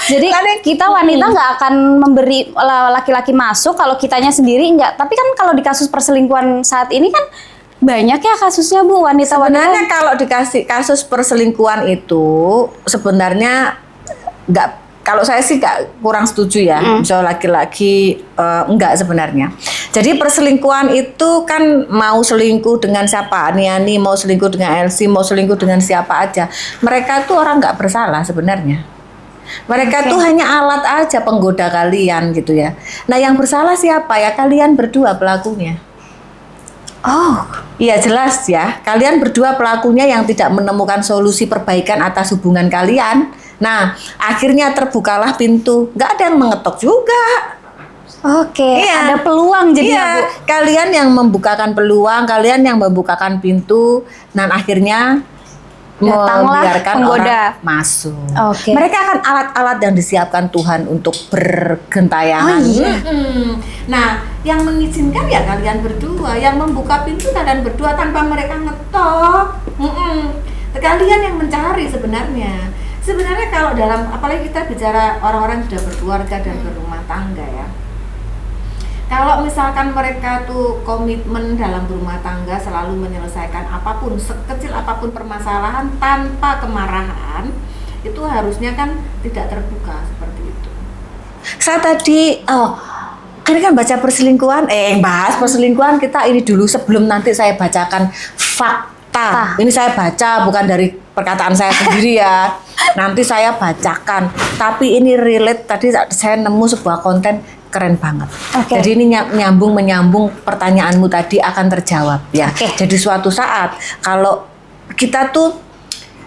Jadi kita wanita nggak akan memberi laki-laki masuk kalau kitanya sendiri nggak. Tapi kan kalau di kasus perselingkuhan saat ini kan banyak ya kasusnya Bu, wanita-wanita. Sebenarnya kalau dikasih kasus perselingkuhan itu sebenarnya nggak. Kalau saya sih kurang setuju ya. Misalnya laki-laki enggak sebenarnya. Jadi perselingkuhan itu kan mau selingkuh dengan siapa, Ani mau selingkuh dengan Elsie, mau selingkuh dengan siapa aja. Mereka tuh orang nggak bersalah sebenarnya. Mereka tuh hanya alat aja penggoda kalian gitu ya. Nah yang bersalah siapa ya? Kalian berdua pelakunya. Oh, iya jelas ya. Kalian berdua pelakunya yang tidak menemukan solusi perbaikan atas hubungan kalian. Nah akhirnya terbukalah pintu. Nggak ada yang mengetok juga. Oke, ada peluang jadi Bu. Kalian yang membukakan peluang, kalian yang membukakan pintu. Dan akhirnya datanglah membiarkan penggoda orang masuk. Okay. Mereka akan alat-alat yang disiapkan Tuhan untuk bergentayangan. Oh, iya. Nah, yang mengizinkan ya kalian berdua, yang membuka pintu kalian berdua tanpa mereka ngetok. Kalian yang mencari sebenarnya. Sebenarnya kalau dalam, apalagi kita bicara orang-orang sudah berkeluarga dan berumah tangga ya. Kalau misalkan mereka tuh komitmen dalam berumah tangga selalu menyelesaikan apapun, sekecil apapun permasalahan tanpa kemarahan, itu harusnya kan tidak terbuka seperti itu. Saya tadi, ini kan baca perselingkuhan, bahas perselingkuhan kita ini dulu sebelum nanti saya bacakan fakta. Ini saya baca bukan dari perkataan saya sendiri ya. Nanti saya bacakan, tapi ini relate. Tadi saya nemu sebuah konten keren banget. Jadi ini menyambung pertanyaanmu tadi akan terjawab ya. Jadi suatu saat kalau kita tuh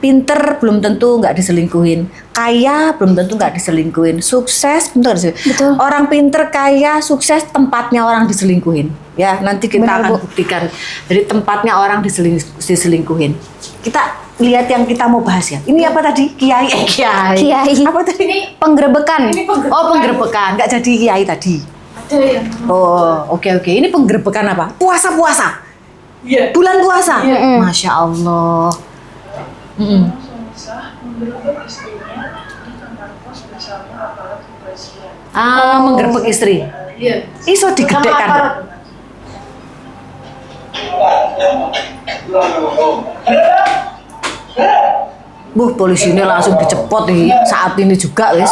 pinter belum tentu nggak diselingkuhin, kaya belum tentu nggak diselingkuhin, sukses belum tentu diselingkuhin. Orang pinter, kaya, sukses tempatnya orang diselingkuhin. Ya nanti kita akan buktikan. Jadi tempatnya orang diselingkuhin. Kita lihat yang kita mau bahas ya. Ini apa tadi? Kiai. Kiai. Apa tadi? Ini penggerebekan. Oh penggerebekan. Nggak jadi kiai tadi. Ada yang Oh, oke. Ini penggerebekan apa? Puasa. iya. Bulan puasa. Iya. Masya Allah. Suami sah menggerebek istrinya di kamar kos bersama aparat kepolisian. Menggerebek istri. Iya. Iso Sama digedekkan. aparat. Polisi ini langsung dicepot nih saat ini juga, wis.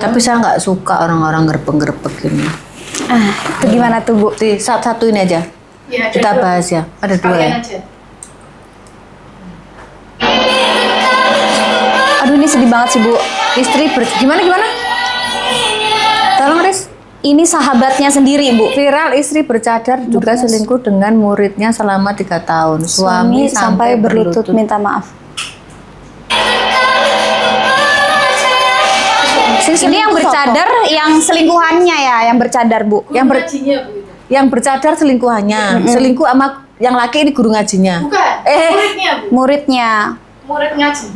Tapi saya nggak suka orang-orang gerebek-gerebek ini. Itu gimana tuh Bu? Satu ini aja. Iya, ada Kita dua. bahas ya. Ada 2 ya. Kalian aja. Aduh ini sedih banget sih Bu. Gimana? Tolong, Riz. Ini sahabatnya sendiri Bu. Viral istri bercadar juga selingkuh dengan muridnya selama 3 tahun. Suami sampai berlutut minta maaf. Ini yang bercadar, yang selingkuhannya ya, yang bercadar Bu. Yang ber- Ngajinya, Bu, itu. Yang bercadar selingkuhannya. Selingkuh sama yang laki ini guru ngajinya. Bukan. Muridnya, Bu. Muridnya. Murid ngaji.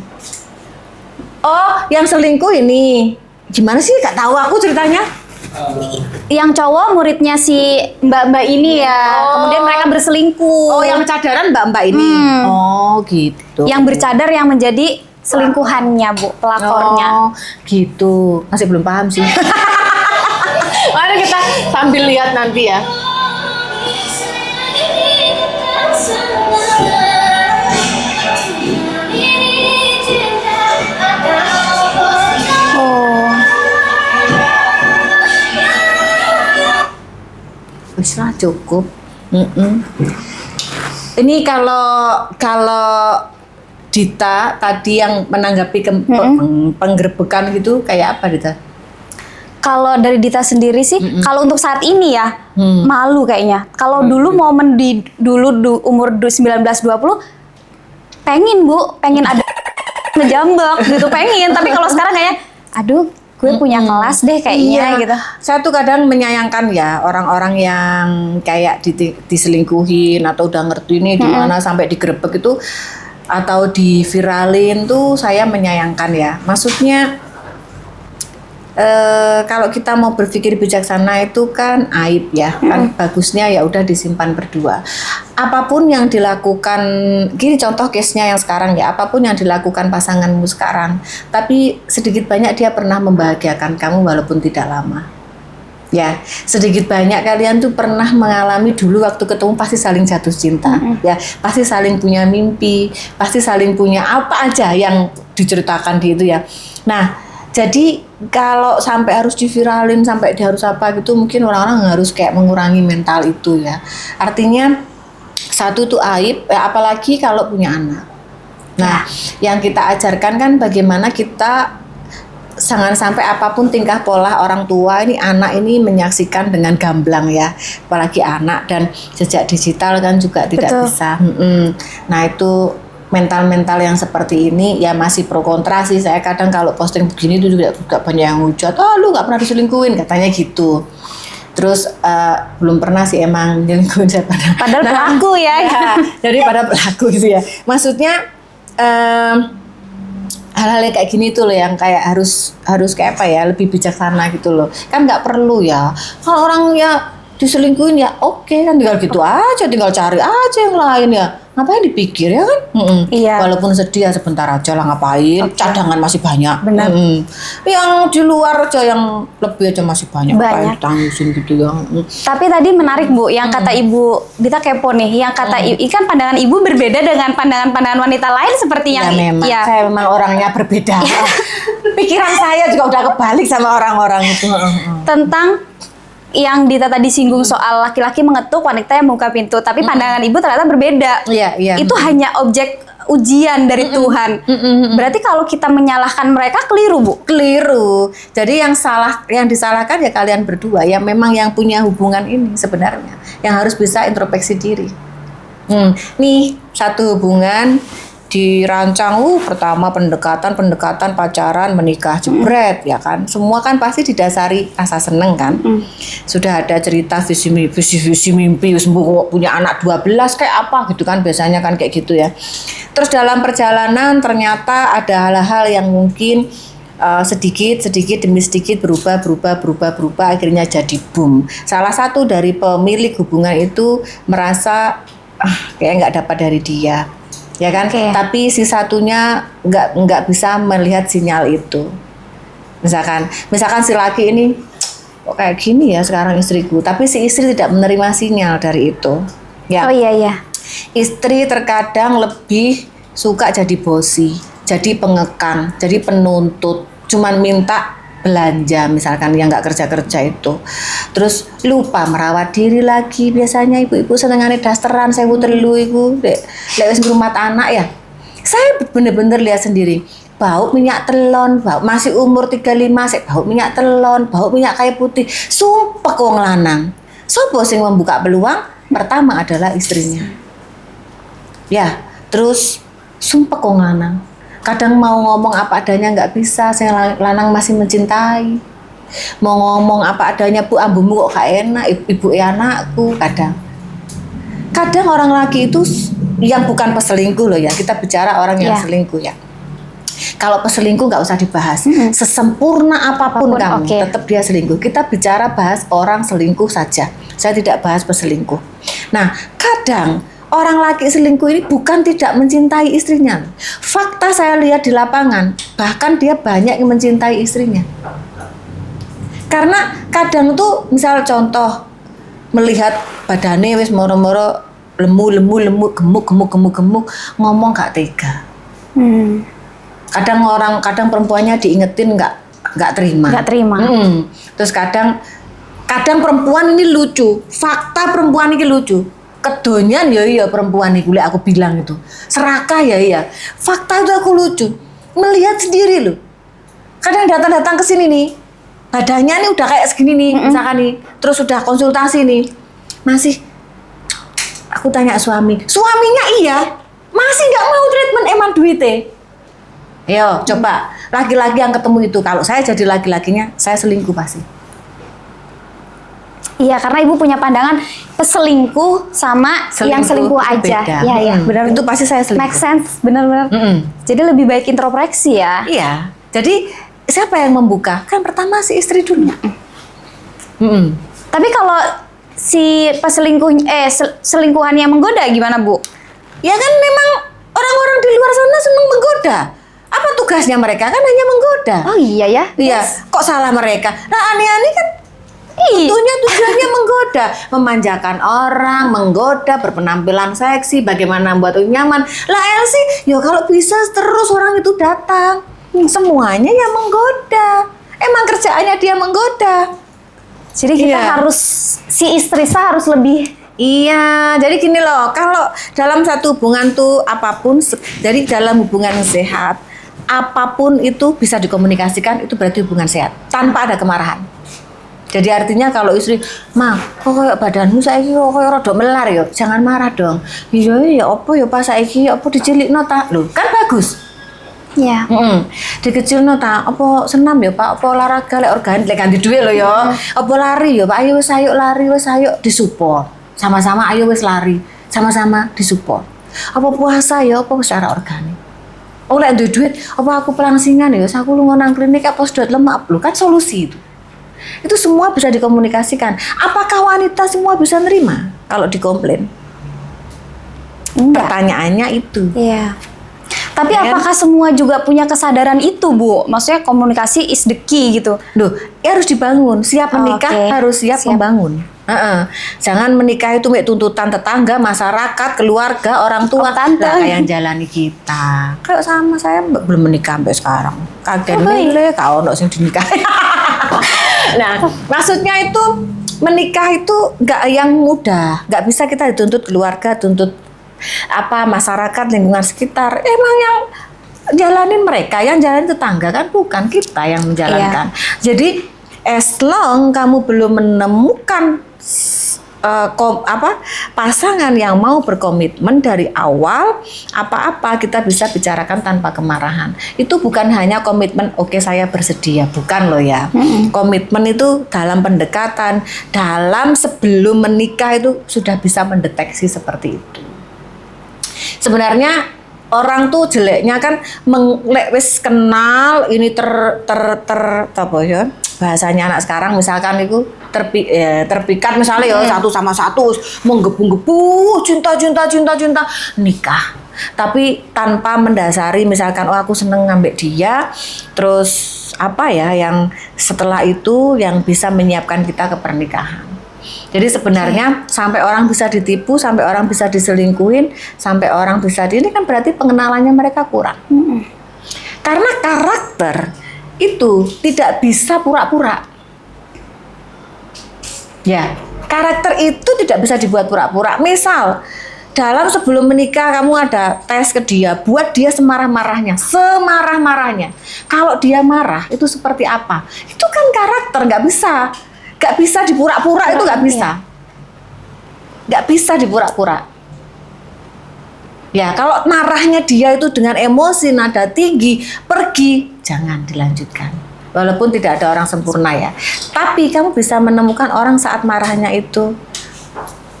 Oh, yang selingkuh ini. Gimana sih? Gak tahu aku ceritanya. Yang cowok muridnya si mbak-mbak ini ya. Kemudian mereka berselingkuh. Oh, yang cadaran mbak-mbak ini. Oh, gitu. Yang bercadar yang menjadi selingkuhannya Bu, pelakornya. Oh, gitu. Masih belum paham sih. Mari kita sambil lihat nanti ya. Oh. Wis lah cukup. Ini kalau Dita tadi yang menanggapi penggerebekan gitu kayak apa Dita? Kalau dari Dita sendiri sih, kalau untuk saat ini ya malu kayaknya. Kalau dulu momen di umur 19-20 pengen ada ngejambak gitu pengen. Tapi kalau sekarang kayak, aduh gue punya kelas deh kayaknya gitu. Saya tuh kadang menyayangkan ya orang-orang yang kayak diselingkuhin atau udah ngerti ini di mana sampai digerebek itu atau diviralin tuh saya menyayangkan ya. Maksudnya kalau kita mau berpikir bijaksana itu kan aib ya, kan bagusnya ya udah disimpan berdua. Apapun yang dilakukan, gini contoh case-nya yang sekarang ya, apapun yang dilakukan pasanganmu sekarang, tapi sedikit banyak dia pernah membahagiakan kamu walaupun tidak lama. Ya, sedikit banyak kalian tuh pernah mengalami dulu waktu ketemu pasti saling jatuh cinta, ya, pasti saling punya mimpi, pasti saling punya apa aja yang diceritakan di itu ya. Nah, jadi kalau sampai harus diviralin, sampai harus apa gitu, mungkin orang-orang harus kayak mengurangi mental itu ya. Artinya satu itu aib, apalagi kalau punya anak. Nah, yang kita ajarkan kan bagaimana kita jangan sampai apapun tingkah pola orang tua ini anak ini menyaksikan dengan gamblang ya, apalagi anak dan jejak digital kan juga tidak Betul. bisa. Nah itu mental-mental yang seperti ini ya masih pro kontra sih. Saya kadang kalau posting begini itu juga banyak yang hujat, lu nggak pernah diselingkuhin katanya gitu. Terus belum pernah sih emang diselingkuhin saya Padahal pelaku ya. Daripada pelaku gitu ya. Maksudnya hal-hal yang kayak gini tuh loh yang kayak harus kayak apa ya, lebih bijaksana gitu loh. Kan nggak perlu ya. Kalau orang ya diselingkuhin ya oke kan tinggal gitu aja, tinggal cari aja yang lain ya. Ngapain dipikir ya kan? Iya. Walaupun sedih ya sebentar aja lah, ngapain? Cadangan masih banyak. Benar. Yang di luar aja yang lebih aja masih banyak. Ngapain ditangisin gitu ya. Tapi tadi menarik Bu, yang kata Ibu, Dita kepo nih, yang kata ikan pandangan Ibu berbeda dengan pandangan wanita lain seperti yang Ya memang, saya memang orangnya berbeda. Pikiran saya juga udah kebalik sama orang-orang itu. tentang yang Dita tadi singgung soal laki-laki mengetuk, wanita yang membuka pintu, tapi pandangan Ibu ternyata berbeda. Iya. Itu hanya objek ujian dari Tuhan. Berarti kalau kita menyalahkan mereka keliru, Bu. Keliru. Jadi yang disalahkan ya kalian berdua, yang memang yang punya hubungan ini sebenarnya, yang harus bisa introspeksi diri. Nih satu hubungan dirancang, pertama pendekatan, pacaran, menikah, jebret, ya kan. Semua kan pasti didasari rasa seneng kan. Sudah ada cerita visi mimpi, punya anak 12 kayak apa gitu kan, biasanya kan kayak gitu ya. Terus dalam perjalanan ternyata ada hal-hal yang mungkin sedikit demi sedikit berubah, akhirnya jadi boom. Salah satu dari pemilik hubungan itu merasa kayak nggak dapat dari dia. Ya kan, tapi si satunya nggak bisa melihat sinyal itu. Misalkan si laki ini kok kayak gini ya sekarang istriku, tapi si istri tidak menerima sinyal dari itu. Ya. Oh iya. Istri terkadang lebih suka jadi bosi, jadi pengekang, jadi penuntut, cuman minta belanja misalkan yang nggak kerja itu, terus lupa merawat diri lagi. Biasanya ibu-ibu senengane dasteran saya telu iku lek wis ngrumat anak ya. Saya bener-bener lihat sendiri, bau minyak telon, bau masih umur 35 sik bau minyak telon, bau minyak kayu putih. Sumpah wong lanang. Sopo sing membuka peluang? Pertama adalah istrinya. Ya, terus sumpah wong lanang. Kadang mau ngomong apa adanya nggak bisa, saya lanang masih mencintai. Mau ngomong apa adanya, Bu, ambumu kok gak enak, ibu anakku. Kadang orang laki itu yang bukan peselingkuh loh ya, kita bicara orang yang selingkuh ya. Kalau peselingkuh nggak usah dibahas, sesempurna apapun kamu, tetap dia selingkuh. Kita bicara bahas orang selingkuh saja, saya tidak bahas peselingkuh. Nah, kadang orang laki selingkuh ini bukan tidak mencintai istrinya. Fakta saya lihat di lapangan, bahkan dia banyak yang mencintai istrinya. Karena kadang tuh, misal contoh, melihat badannya wis moro-moro lemu, gemuk, ngomong gak tega. Kadang perempuannya diingetin nggak terima. Terus kadang perempuan ini lucu. Fakta perempuan ini lucu. Kedonyan ya iya perempuan nih, kuliah aku bilang itu serakah ya iya. Fakta itu aku lucu, melihat sendiri loh. Kadang datang ke sini nih, badannya nih udah kayak segini nih, misalkan nih, terus udah konsultasi nih, masih. Aku tanya suaminya iya, masih nggak mau treatment emang duitnya. Yo coba laki-laki yang ketemu itu, kalau saya jadi laki-lakinya, saya selingkuh pasti. Iya, karena ibu punya pandangan peselingkuh sama yang selingkuh aja. Iya, benar. Itu pasti saya selingkuh. Make sense, benar-benar. Jadi lebih baik introspeksi ya. Iya. Jadi siapa yang membuka? Kan pertama si istri dulu. Tapi kalau si selingkuhannya menggoda gimana, Bu? Ya kan memang orang-orang di luar sana senang menggoda. Apa tugasnya mereka? Kan hanya menggoda. Oh iya ya. Iya. Kok salah mereka? Nah aneh-aneh kan. Tujuannya menggoda, memanjakan orang, menggoda, berpenampilan seksi, bagaimana membuat nyaman. Lah Elsie, ya kalau bisa terus orang itu datang, semuanya yang menggoda. Emang kerjaannya dia menggoda. Jadi kita harus, si istri harus lebih. Iya, jadi gini loh, kalau dalam satu hubungan tuh apapun, jadi dalam hubungan sehat, apapun itu bisa dikomunikasikan, itu berarti hubungan sehat, tanpa ada kemarahan. Jadi artinya kalau istri, "Ma, kok kayak badanmu saiki kok kayak rada melar ya?" Jangan marah dong. Iya, apa ya pas saiki apa dicilikno ta? Lho, kan bagus. Iya. Dikecilno ta? Apa senam ya, Pak? Apa olahraga lek organik lek ganti duit lho ya. Apa lari ya, Pak? Ayo wis ayo lari, wis ayo disupport. Sama-sama ayo wis lari, sama-sama disupport. Apa puasa ya, apa secara organik. Oh lek duit, apa aku pelangsingan ya, aku lunga nang klinik apa sedot lemak lho, kan solusi itu. Itu semua bisa dikomunikasikan. Apakah wanita semua bisa nerima kalau dikomplain? Enggak. Pertanyaannya itu. Iya. Tapi apakah semua juga punya kesadaran itu, Bu? Maksudnya komunikasi is the key gitu. Loh, ya harus dibangun. Siap menikah harus siap membangun. Jangan menikah itu tuntutan tetangga, masyarakat, keluarga, orang tua. Tante. Lah kayak yang jalani kita. Kayak sama saya belum menikah sampai sekarang. Kaget milih kau ono sing dinikahi. Nah, maksudnya itu menikah itu nggak yang mudah. Nggak bisa kita dituntut keluarga, tuntut masyarakat lingkungan sekitar, emang yang jalanin mereka, yang jalanin tetangga kan, bukan kita yang menjalankan. Jadi as long kamu belum menemukan pasangan yang mau berkomitmen dari awal, apa-apa kita bisa bicarakan tanpa kemarahan. Itu bukan hanya komitmen oke saya bersedia, bukan loh ya. Komitmen itu dalam pendekatan, dalam sebelum menikah itu sudah bisa mendeteksi seperti itu. Sebenarnya orang tuh jeleknya kan wis kenal ini apa ya? Bahasanya anak sekarang misalkan itu terpikat misalnya ya satu sama satu menggebu-gebu cinta nikah, tapi tanpa mendasari misalkan aku seneng ngambil dia, terus apa ya yang setelah itu yang bisa menyiapkan kita ke pernikahan. Jadi sebenarnya sampai orang bisa ditipu, sampai orang bisa diselingkuhin, sampai orang bisa ini kan berarti pengenalannya mereka kurang. Karena karakter itu tidak bisa pura-pura. Ya, karakter itu tidak bisa dibuat pura-pura. Misal, dalam sebelum menikah kamu ada tes ke dia, buat dia semarah-marahnya. Kalau dia marah, itu seperti apa? Itu kan karakter, nggak bisa dipura-pura, itu nggak bisa. Nggak bisa dipura-pura. Ya, kalau marahnya dia itu dengan emosi, nada tinggi, pergi, jangan dilanjutkan. Walaupun tidak ada orang sempurna ya. Tapi kamu bisa menemukan orang saat marahnya itu,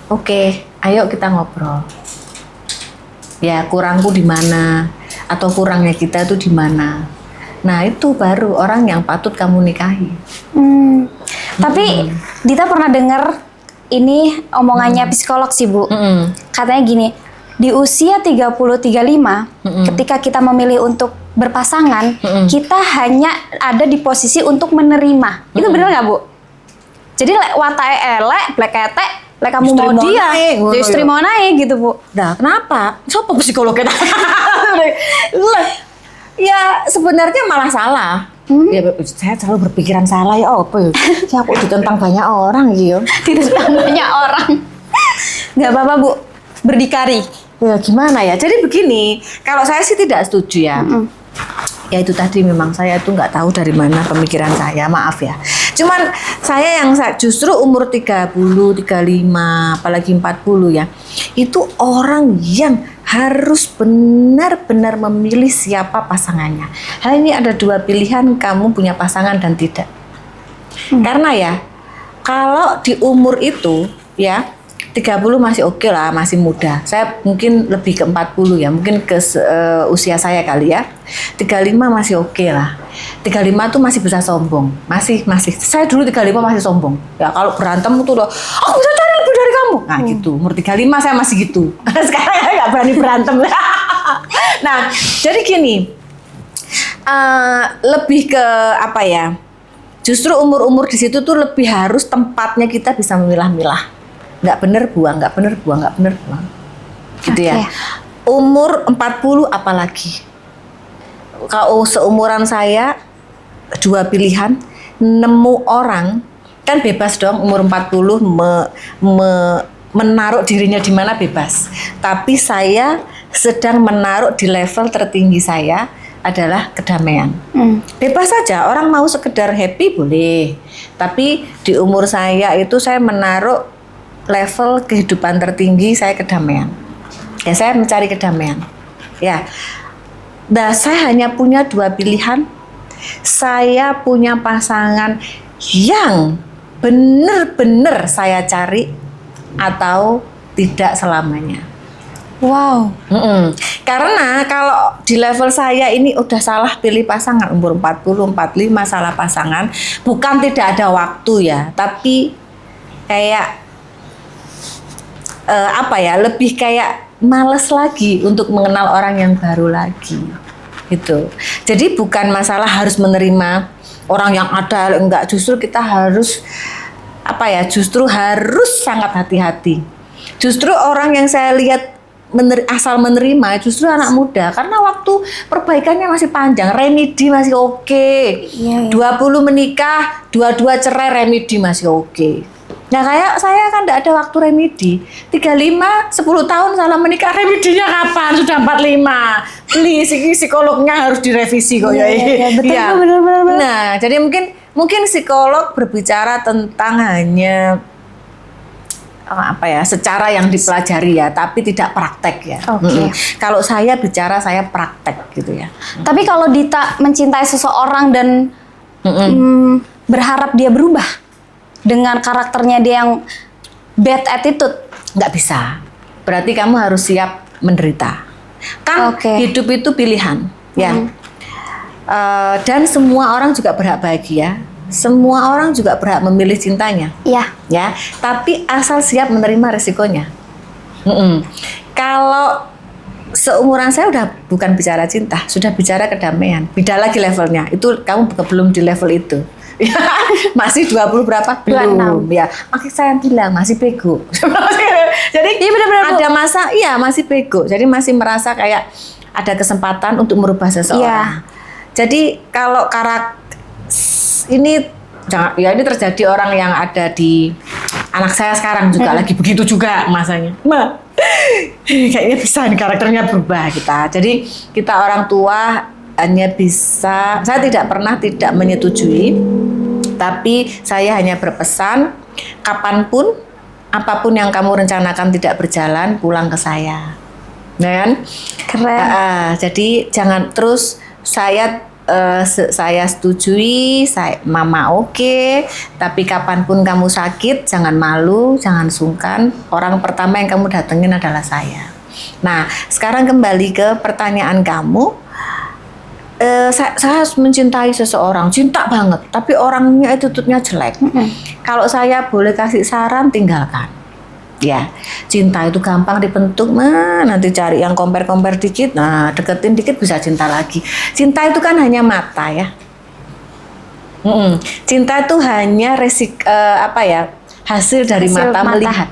oke, ayo kita ngobrol. Ya, kurangku di mana? Atau kurangnya kita itu di mana? Nah, itu baru orang yang patut kamu nikahi. Tapi Dita pernah dengar ini omongannya psikolog sih, Bu. Katanya gini, di usia 30-35, ketika kita memilih untuk berpasangan, kita hanya ada di posisi untuk menerima. Itu benar nggak, Bu? Jadi watae elek, bleketek, lek kamu mau dia, istri mau naik gitu, Bu. Nah, kenapa? Siapa psikolognya? Ya, sebenarnya malah salah. Ya, saya selalu berpikiran salah ya, apa ya? Ya, aku ditentang banyak orang gitu. Ditentang banyak orang. Nggak apa-apa, Bu. Berdikari. Ya gimana ya? Jadi begini, kalau saya sih tidak setuju ya. Ya itu tadi memang saya itu nggak tahu dari mana pemikiran saya, maaf ya. Cuman saya yang justru umur 30, 35, apalagi 40 ya. Itu orang yang harus benar-benar memilih siapa pasangannya. Hanya ada dua pilihan, kamu punya pasangan dan tidak. Karena ya, kalau di umur itu ya 30 masih oke lah, masih muda. Saya mungkin lebih ke 40 ya, mungkin ke usia saya kali ya. 35 masih oke lah. 35 tuh masih bisa sombong. Masih. Saya dulu 35 masih sombong. Ya kalau berantem tuh udah, aku bisa cari lebih dari kamu. Nah gitu, umur 35 saya masih gitu. Sekarang saya nggak berani berantem. Nah, jadi gini, lebih ke apa ya, justru umur-umur di situ tuh lebih harus tempatnya kita bisa memilah-milah. Nggak bener buang. Gitu ya. Umur 40 apalagi. Kalau seumuran saya, dua pilihan, nemu orang, kan bebas dong umur 40 menaruh dirinya di mana bebas. Tapi saya sedang menaruh di level tertinggi saya adalah kedamaian. Bebas saja, orang mau sekedar happy boleh. Tapi di umur saya itu saya menaruh level kehidupan tertinggi saya kedamaian. Ya saya mencari kedamaian. Ya. Nah, saya hanya punya dua pilihan. Saya punya pasangan yang benar-benar saya cari atau tidak selamanya. Wow. Karena kalau di level saya ini udah salah pilih pasangan umur 40, 45 salah pasangan, bukan tidak ada waktu ya, tapi kayak lebih kayak males lagi untuk mengenal orang yang baru lagi gitu. Jadi bukan masalah harus menerima orang yang ada, enggak, justru kita harus justru harus sangat hati-hati. Justru orang yang saya lihat asal menerima justru anak muda, karena waktu perbaikannya masih panjang, remedi masih oke. 20 menikah, 22 cerai, remedi masih oke. Nah kayak saya kan tidak ada waktu remedi. 35, 10 tahun salah menikah, remedinya kapan? Sudah 45. Please, ini psikolognya harus direvisi kok ya. Iya, betul, Iya. benar. Nah, jadi mungkin psikolog berbicara tentang hanya secara yang dipelajari ya, tapi tidak praktek ya. Oke. Kalau saya bicara, saya praktek gitu ya. Tapi kalau Dita mencintai seseorang dan berharap dia berubah dengan karakternya dia yang bad attitude, Nggak bisa. Berarti kamu harus siap menderita. Kan Oke. hidup itu pilihan, ya. Dan semua orang juga berhak bahagia. Semua orang juga berhak memilih cintanya, ya. ya. Tapi asal siap menerima resikonya. Kalau seumuran saya udah bukan bicara cinta, sudah bicara kedamaian. Beda lagi levelnya. Itu kamu belum di level itu. Masih 20 berapa? Belum. 26. Ya, makanya saya bilang masih bego. Jadi Iya, benar-benar, Bu. ada masa, iya masih bego. Jadi masih merasa kayak ada kesempatan untuk merubah seseorang. Jadi kalau ini ini terjadi orang yang ada di anak saya sekarang juga lagi begitu juga masanya. Kayaknya bisa nih karakternya berubah kita. Jadi kita orang tua hanya bisa, saya tidak pernah tidak menyetujui, tapi saya hanya berpesan, kapanpun, apapun yang kamu rencanakan tidak berjalan, pulang ke saya. Nah, kan? Keren. Jadi jangan terus saya setujui, mama oke, tapi kapanpun kamu sakit, jangan malu, jangan sungkan. Orang pertama yang kamu datengin adalah saya. Nah, sekarang kembali ke pertanyaan kamu. Saya mencintai seseorang, cinta banget, tapi orangnya attitude-nya jelek. Kalau saya boleh kasih saran, tinggalkan. Ya, cinta itu gampang dibentuk, nanti cari yang compare dikit, nah deketin dikit bisa cinta lagi. Cinta itu kan hanya mata ya. Cinta itu hanya hasil dari Hasil mata mata. melihat.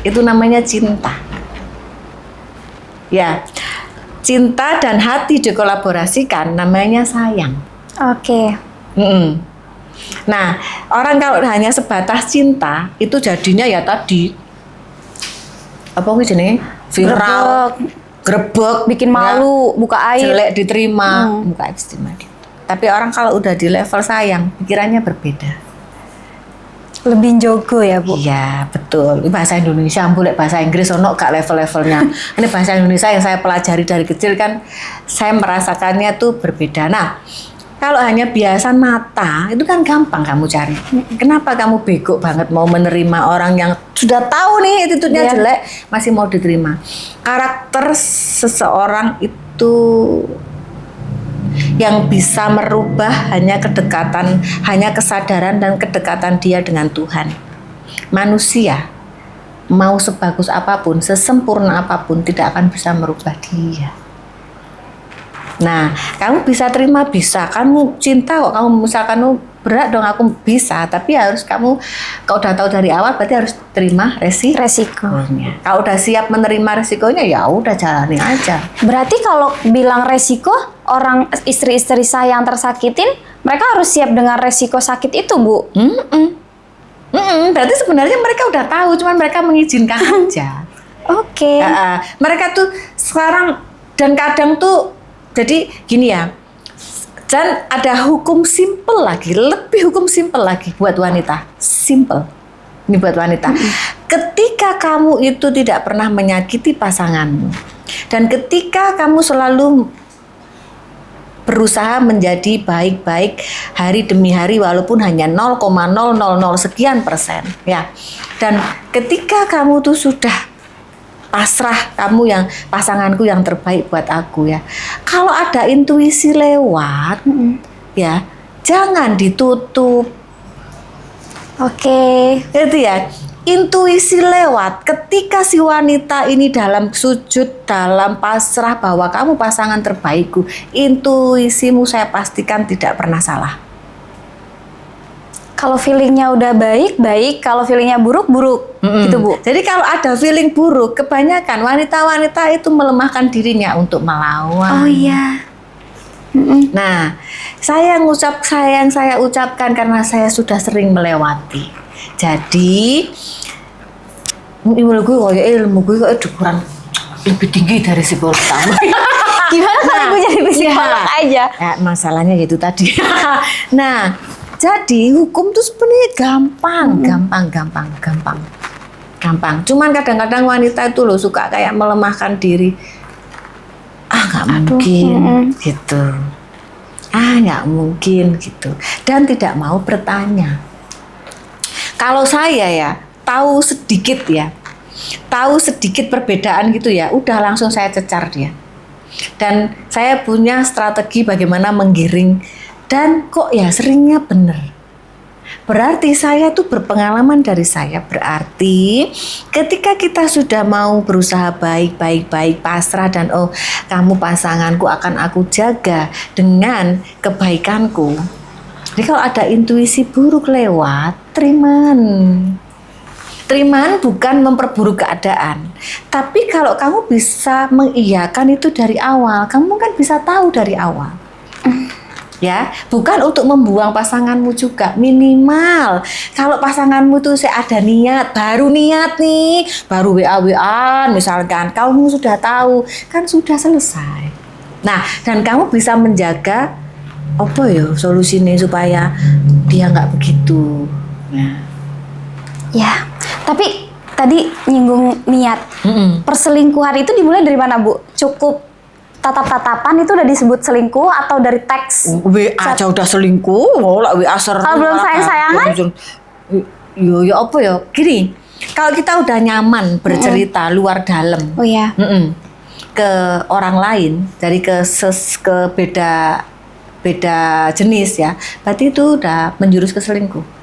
Itu namanya cinta. Ya, cinta dan hati dikolaborasikan namanya sayang. Oke. Nah, orang kalau hanya sebatas cinta itu jadinya ya tadi apa sih jenenge viral, grebek, Bikin malu, buka air. jelek diterima, buka air diterima. Tapi orang kalau udah di level sayang, pikirannya berbeda. Lebih jogo ya, Bu. Iya, betul. Ini bahasa Indonesia, boleh bahasa Inggris ono gak level-levelnya. Ini bahasa Indonesia yang saya pelajari dari kecil kan, saya merasakannya tuh berbeda. Nah, kalau hanya biasan mata, itu kan gampang kamu cari. Kenapa kamu bego banget mau menerima orang yang sudah tahu nih attitude-nya jelek, masih mau diterima? Karakter seseorang itu yang bisa merubah hanya kedekatan, hanya kesadaran dan kedekatan dia dengan Tuhan. Manusia, mau sebagus apapun, sesempurna apapun, tidak akan bisa merubah dia. Nah, kamu bisa terima, bisa. Kamu cinta kok, kamu misalkan berat dong, aku bisa. Tapi harus kamu, kalau udah tahu dari awal, berarti harus terima Resiko. Kalau udah siap menerima resikonya, ya udah jalani aja. Berarti kalau bilang resiko, orang istri-istri saya yang tersakitin, mereka harus siap dengan resiko sakit itu, Bu. Berarti sebenarnya mereka udah tahu, cuman mereka mengizinkan aja. Oke. Mereka tuh sekarang dan kadang tuh jadi gini ya. Dan ada hukum simple lagi, lebih hukum simple lagi buat wanita. Simple. Ini buat wanita. Ketika kamu itu tidak pernah menyakiti pasanganmu dan ketika kamu selalu berusaha menjadi baik-baik hari demi hari walaupun hanya 0,000 sekian persen ya. Dan ketika kamu tuh sudah pasrah, kamu yang pasanganku yang terbaik buat aku ya. Kalau ada intuisi lewat ya, jangan ditutup. Oke. Itu ya. Intuisi lewat ketika si wanita ini dalam sujud, dalam pasrah bahwa kamu pasangan terbaikku, intuisimu saya pastikan tidak pernah salah. Kalau feelingnya udah baik, kalau feelingnya buruk, gitu, Bu. Jadi kalau ada feeling buruk, kebanyakan wanita-wanita itu melemahkan dirinya untuk melawan. Oh iya. Nah, saya ucapkan karena saya sudah sering melewati. Jadi ilmu gue kok kurang lebih tinggi dari psikolog kamu. Gimana kalau gue jadi psikolog aja? Ya, masalahnya itu tadi. Nah, jadi hukum tuh sebenarnya gampang. Cuman kadang-kadang wanita itu loh suka kayak melemahkan diri. Nggak mungkin gitu. Nggak mungkin gitu. Dan tidak mau bertanya. Kalau saya ya tahu sedikit perbedaan gitu ya, udah langsung saya cecar dia. Dan saya punya strategi bagaimana menggiring, dan kok ya seringnya benar. Berarti saya tuh berpengalaman dari saya. Berarti ketika kita sudah mau berusaha baik pasrah dan kamu pasanganku akan aku jaga dengan kebaikanku. Jadi kalau ada intuisi buruk lewat, terimaan bukan memperburuk keadaan. Tapi kalau kamu bisa mengiyakan itu dari awal, kamu kan bisa tahu dari awal. Ya, bukan untuk membuang pasanganmu juga. Minimal kalau pasanganmu tuh ada niat, baru WA-WA misalkan, kamu sudah tahu, kan sudah selesai. Nah, dan kamu bisa menjaga solusinya supaya dia nggak begitu. Nah. Ya, tapi tadi nyinggung niat. Perselingkuhan itu dimulai dari mana, Bu? Cukup tatap-tatapan itu udah disebut selingkuh atau dari teks? WA aja udah selingkuh, WA sering. Kalau belum sayang-sayangan? Gini, kalau kita udah nyaman bercerita luar dalam. Oh iya. Ke orang lain, dari ke beda jenis ya, berarti itu udah menjurus ke selingkuh.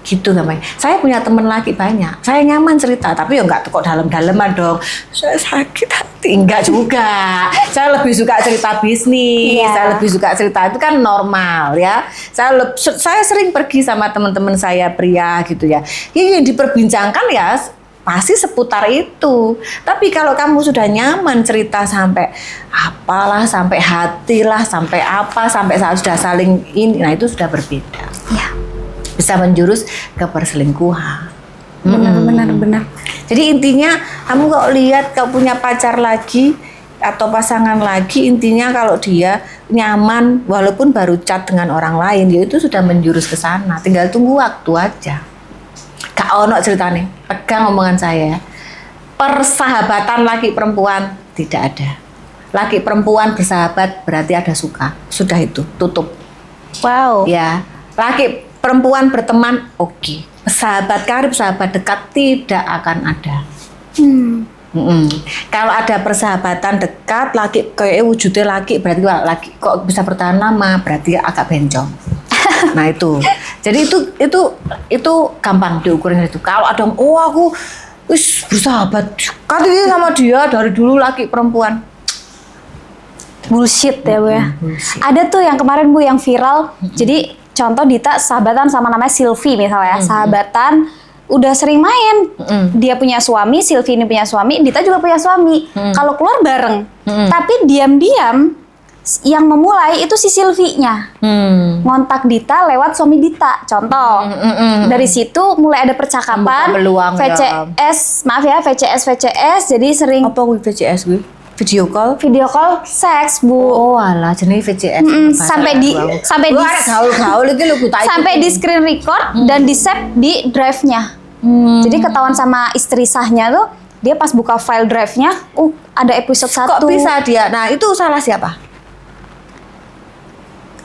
Gitu namanya. Saya punya teman laki banyak. Saya nyaman cerita, tapi nggak kok dalam-dalaman dong. Saya sakit hati, enggak juga. Saya lebih suka cerita bisnis. Saya lebih suka cerita itu kan normal ya. Saya sering pergi sama teman-teman saya pria gitu ya. Yang diperbincangkan ya pasti seputar itu. Tapi kalau kamu sudah nyaman cerita sampai apalah, sampai hati lah, sampai apa, sampai sudah saling ini, nah itu sudah berbeda. Ya. Bisa menjurus ke perselingkuhan. Benar. Jadi intinya kamu kok lihat kau punya pacar lagi atau pasangan lagi, intinya kalau dia nyaman walaupun baru chat dengan orang lain, dia itu sudah menjurus ke sana. Tinggal tunggu waktu aja. Gak ono ceritanya. Pegang omongan saya. Persahabatan laki perempuan tidak ada. Laki perempuan bersahabat berarti ada suka. Sudah itu, tutup. Wow. Ya, laki perempuan berteman, oke. Sahabat karib, sahabat dekat tidak akan ada. Kalau ada persahabatan dekat, laki kayak wujudnya laki, berarti laki kok bisa bertahan lama, berarti agak bencong. Nah itu. Jadi itu gampang diukurin itu. Kalau ada aku bersahabat kan ini sama dia dari dulu laki perempuan. Bullshit ya, Bu ya. Bullshit. Ada tuh yang kemarin, Bu, yang viral. Jadi contoh Dita sahabatan sama namanya Silvi misalnya. Sahabatan udah sering main. Dia punya suami, Silvi ini punya suami, Dita juga punya suami. Kalau keluar bareng. Tapi diam-diam yang memulai itu si Silvinya. Ngontak Dita lewat suami Dita. Contoh. Dari situ mulai ada percakapan. Peluang, VCS, maaf ya, VCS. Jadi sering apa VCS gue? Video call seks, Bu. Oh alah, jenis VCS. Sampai di gaul itu lu sampai di screen record dan di save di drive-nya. Jadi ketahuan sama istri sahnya tuh, dia pas buka file drive-nya, ada episode 1. Kok bisa dia? Nah, itu salah siapa?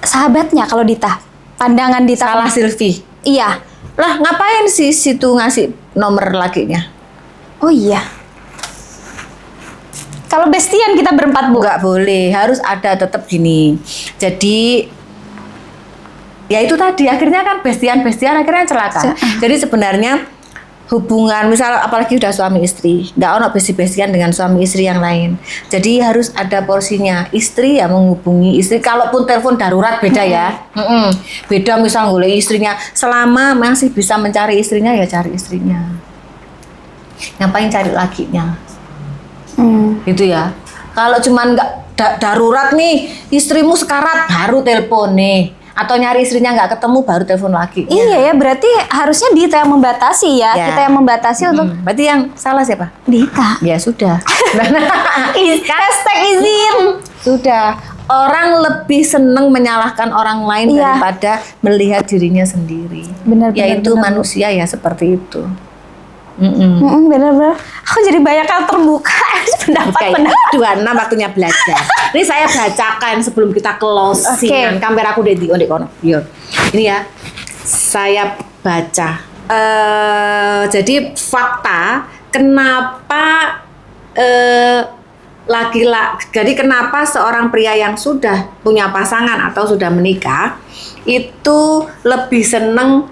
Sahabatnya kalau Dita. Pandangan Dita. Salah Silvi. Iya. Lah, ngapain sih situ ngasih nomor lakinya? Oh iya. Kalau bestian kita berempat, Bu. Nggak boleh, harus ada tetap gini. Jadi ya itu tadi akhirnya kan bestian akhirnya celaka. Jadi sebenarnya hubungan misal apalagi udah suami istri, nggak ono besti-bestian dengan suami istri yang lain. Jadi harus ada porsinya. Istri ya menghubungi istri, kalaupun telepon darurat beda ya. Beda misal ngoleh istrinya, selama masih bisa mencari istrinya ya cari istrinya. Ngapain cari lakinya? Gitu ya. Kalau cuman nggak darurat nih, istrimu sekarat baru telepon nih. Atau nyari istrinya nggak ketemu baru telepon lagi. Iya ya, berarti harusnya Dita yang membatasi ya. Ya. Kita yang membatasi untuk Berarti yang salah siapa? Dita. Ya sudah. Hashtag izin. Sudah. Orang lebih seneng menyalahkan orang lain Iya. daripada melihat dirinya sendiri. Benar, Yaitu benar, benar. manusia ya seperti itu. Bener-bener. Aku jadi banyak yang terbuka. Pendapat-pendapat. 26 waktunya belajar. Ini saya bacakan sebelum kita closing. Oke. Kamera aku udah di kono. Yo. Ini ya. Saya baca. Jadi fakta kenapa jadi kenapa seorang pria yang sudah punya pasangan atau sudah menikah itu lebih seneng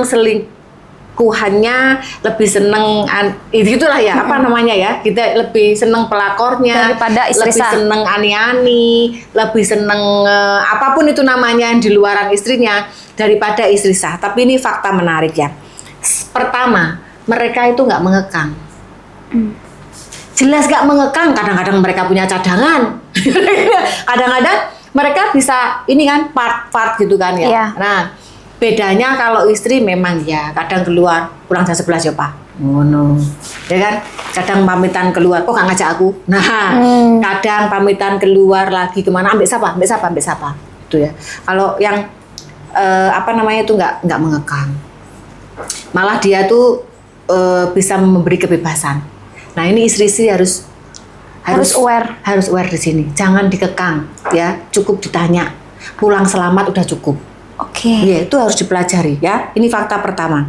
selingkuhannya, lebih seneng itulah ya apa namanya ya, kita lebih seneng pelakornya Daripada istri lebih sah. seneng ani-ani, lebih seneng apapun itu namanya yang di luaran istrinya daripada istri sah. Tapi ini fakta menarik ya. Pertama, mereka itu nggak mengekang. Jelas gak mengekang, kadang-kadang mereka punya cadangan. Kadang-kadang mereka bisa ini kan part-part gitu kan ya. Iya. Nah, bedanya kalau istri memang ya kadang keluar pulang jam 11 ya Pak. Ngono. Ya kan? Kadang pamitan keluar, kok gak ngajak aku? Nah, kadang pamitan keluar lagi kemana, ambil siapa? Itu ya. Kalau yang itu nggak mengekang. Malah dia tuh bisa memberi kebebasan. Nah ini istri-istri harus aware. Harus aware di sini. Jangan dikekang, ya. Cukup ditanya. Pulang selamat udah cukup. Oke. Ya itu harus dipelajari, ya. Ini fakta pertama.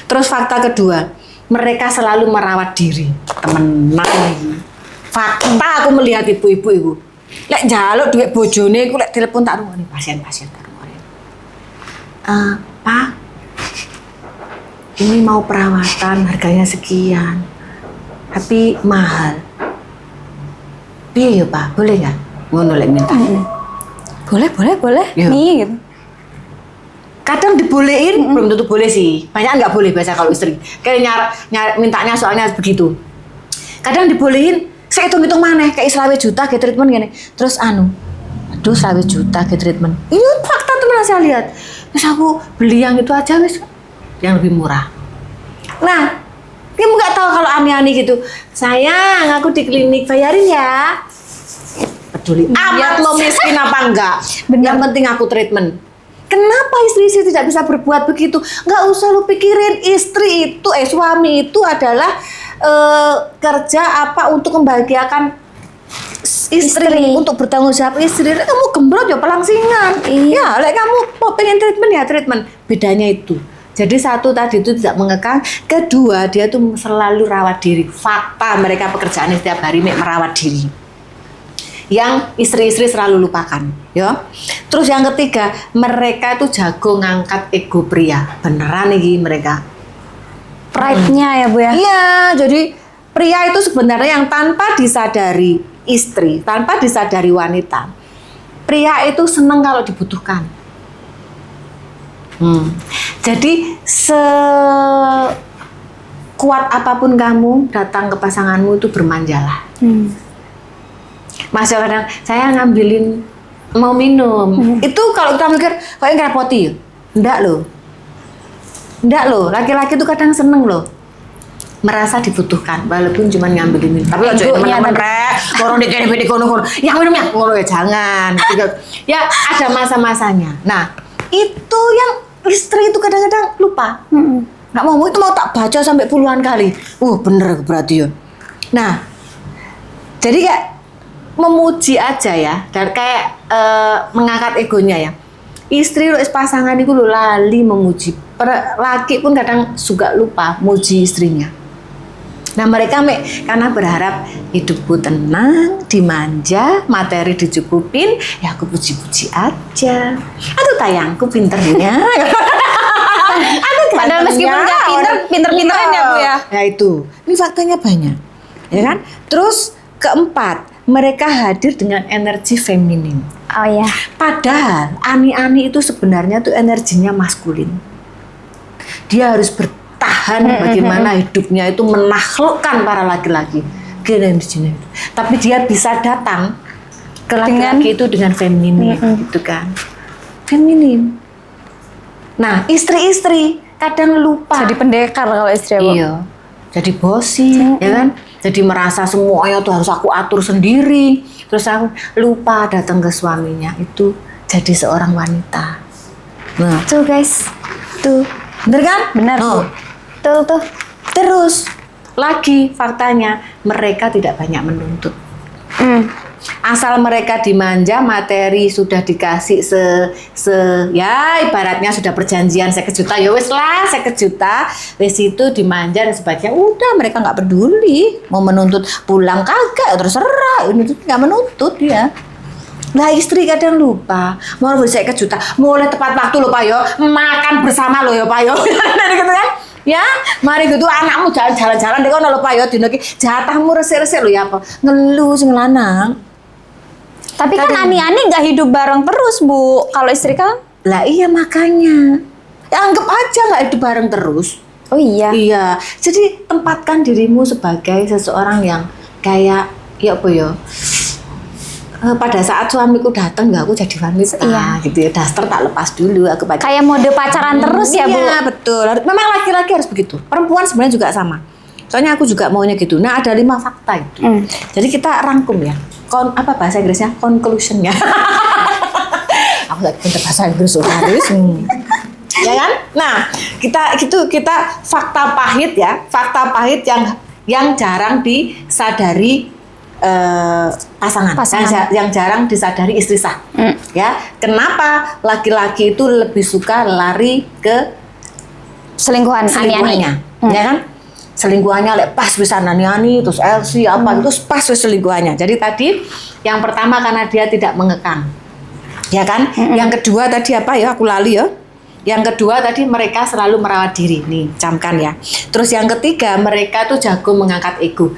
Terus fakta kedua, mereka selalu merawat diri. Temenan lagi. Fakta aku melihat ibu-ibu itu. Lek njaluk duit bojone iku lek telepon tak rungokne pasien-pasien tak rungokne. Pak, ini mau perawatan harganya sekian. Tapi mahal. Piye ya Pak, boleh nggak? Ngono lek minta. Boleh. Iya. Nih gitu. Kadang dibolehin, belum tentu boleh sih. Banyak nggak boleh biasa kalau istri. Kayak mintanya soalnya begitu. Kadang dibolehin, saya hitung-hitung mana, kayak 20 juta ke treatment gini. Terus aduh 20 juta ke treatment. Ini fakta teman saya lihat. Terus aku beli yang itu aja wis, yang lebih murah. Nah, kamu nggak tahu kalau aneh-aneh gitu. Sayang, aku di klinik bayarin ya. Peduli amat lo miskin apa enggak. Yang penting aku treatment. Kenapa istri-istri tidak bisa berbuat begitu? Nggak usah lu pikirin istri itu, suami itu adalah kerja apa untuk membahagiakan istri, untuk bertanggung jawab istri. Kamu gembrot ya pelangsingan. Iya, lek kamu mau pengen treatment ya treatment. Bedanya itu. Jadi satu tadi itu tidak mengekang, kedua dia tuh selalu rawat diri. Fakta mereka pekerjaannya setiap hari merawat diri. Yang istri-istri selalu lupakan, ya. Terus yang ketiga, mereka itu jago ngangkat ego pria. Beneran nih mereka. Pride-nya ya Bu ya. Iya, jadi pria itu sebenarnya yang tanpa disadari istri, tanpa disadari wanita. Pria itu seneng kalau dibutuhkan. Jadi sekuat apapun kamu datang ke pasanganmu itu bermanjalah. Mas kadang saya ngambilin mau minum. Itu kalau kita mikir kok yang ngerepoti ya? Enggak loh. Laki-laki itu kadang seneng loh. Merasa dibutuhkan walaupun cuma ngambilin minum. Tapi aja teman-teman rek, orang dikene kono-kono. Yang minumnya ngono ya jangan. Gitu. Ya ada masa-masanya. Nah, itu yang istri itu kadang-kadang lupa. Nggak mau itu mau tak baca sampai puluhan kali. Bener berarti ya. Nah, jadi kayak memuji aja ya, dan kayak mengangkat egonya ya. Istri lu pasangan itu lu lali memuji. Laki pun kadang suka lupa muji istrinya. Nah mereka karena berharap hidupku tenang, dimanja, materi dicukupin, ya aku puji-puji aja. Aduh tayangku pinternya. Padahal meskipun nggak pinter-pinteran ya Bu ya. Ya itu, ini faktanya banyak, ya kan? Terus keempat, mereka hadir dengan energi feminin. Oh ya. Padahal ani-ani itu sebenarnya tuh energinya maskulin. Dia harus bertahan bagaimana hidupnya itu menaklukkan para laki-laki. Tapi dia bisa datang ke laki-laki itu dengan feminin, gitu kan. feminim. Nah, istri-istri kadang lupa. Jadi pendekar kalau istri Bu. Iya. Jadi bosi, ya kan? Jadi merasa semuanya tuh harus aku atur sendiri. Terus aku lupa datang ke suaminya. Itu jadi seorang wanita. Nah, Tuh guys. Tuh. bener kan? Benar Bu. Oh. Tuh. Terus lagi faktanya mereka tidak banyak menuntut. Asal mereka dimanja, materi sudah dikasih ya ibaratnya sudah perjanjian 1 juta, ya wes lah 1 juta, wes itu dimanja dan sebagainya, udah mereka nggak peduli mau menuntut pulang kagak, terserah, ini tuh nggak menuntut ya. Nah istri kadang lupa, mau beli 1 juta, mulai tepat waktu loh Pak yo, makan bersama loh ya Pak yo, gitu kan? Ya, mari gitu anakmu jalan-jalan deh kono lho Pak yo, dino iki jatahmu resik-resik lho ya apa, ngeluh sing lanang. Tapi kan Kadang- ani-ani nggak hidup bareng terus Bu. Kalau istri kan? Lah iya makanya. Ya anggap aja nggak hidup bareng terus. Oh iya. Iya. Jadi tempatkan dirimu sebagai seseorang yang kayak ya apa ya? Pada saat suamiku datang nggak aku jadi wanita Iya. gitu ya. Daster tak lepas dulu aku pakai. Kayak mode pacaran terus ya Bu. Iya betul. Memang laki-laki harus begitu. Perempuan sebenarnya juga sama. Soalnya aku juga maunya gitu. Nah ada 5 fakta itu. Jadi kita rangkum ya. Apa bahasa Inggrisnya? Conclusionnya. Aku nggak pintar bahasa Inggris harus. Ya kan? Nah kita fakta pahit ya. Fakta pahit yang jarang disadari pasangan. Yang jarang disadari istri sah. Ya. Kenapa laki-laki itu lebih suka lari ke Selingkuhan ani-ani. selingkuhannya, ya kan? Selingkuhannya lek pas bisa nani-ani, terus LC apa itu pas selingkuhannya. Jadi tadi yang pertama karena dia tidak mengekang, ya kan? Yang kedua tadi apa ya? Aku lali ya. Yang kedua tadi mereka selalu merawat diri, nih camkan ya. Terus yang ketiga mereka tuh jago mengangkat ego.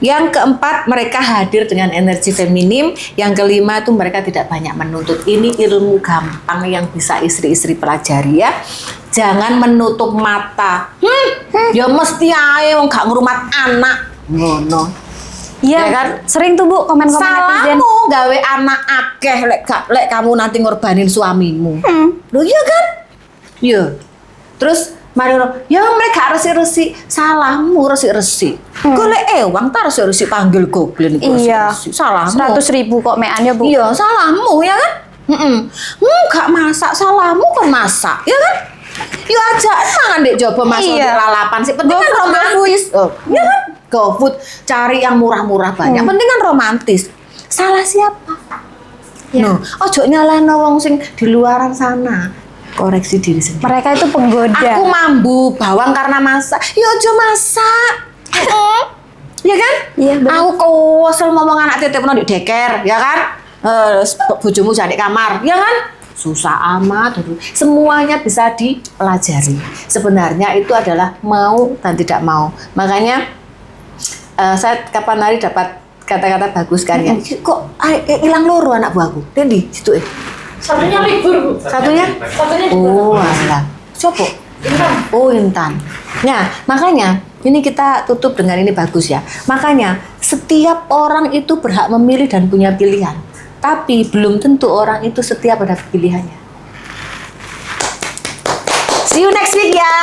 Yang keempat mereka hadir dengan energi feminim. Yang kelima tuh mereka tidak banyak menuntut. Ini ilmu gampang yang bisa istri-istri pelajari ya. Jangan menutup mata. Ya mesti ae wong gak ngrumat anak. Ngono. Iya Ya kan? Sering tuh Bu komen-komen netizen. Salahmu gawe anak akeh lek kamu nanti ngorbanin suamimu. Loh iya kan? Iya. Terus mari ya mereka resi-resi, salahmu resi-resi. Golek ewang ta resi-resi panggil goblin iku Iya. resi-resi. Salahmu. 100.000 kok mean ya Bu. Iya, salahmu ya kan? Gak masak, salahmu kan masak, ya kan? Yuk aja mangan dek coba masuk Iya. lalapan sih. Penting kan romantis. Oh, ya kan? GoFood cari yang murah-murah banyak. Penting kan romantis. Salah siapa? No, ojo nyalahno wong sing di luaran sana. Koreksi diri sendiri. Mereka itu penggoda. Aku mambu bawang karena masak. Ya ojo masak. Ya kan? Iya, bener. Aku kesel ngomong anak titip di deker, ya kan? Bojomu jadi kamar, ya kan? Susah amat. Semuanya bisa dipelajari. Sebenarnya itu adalah mau dan tidak mau. Makanya saya kapan hari dapat kata-kata bagus kan ya. Kok hilang loro anak buahku? Dendi, situ Satunya libur, Bu. Satunya? Satunya di Oh, alah. Sopo? Intan. Oh, Intan. Nah, makanya ini kita tutup dengan ini bagus ya. Makanya setiap orang itu berhak memilih dan punya pilihan. Tapi belum tentu orang itu setia pada pilihannya. See you next week ya.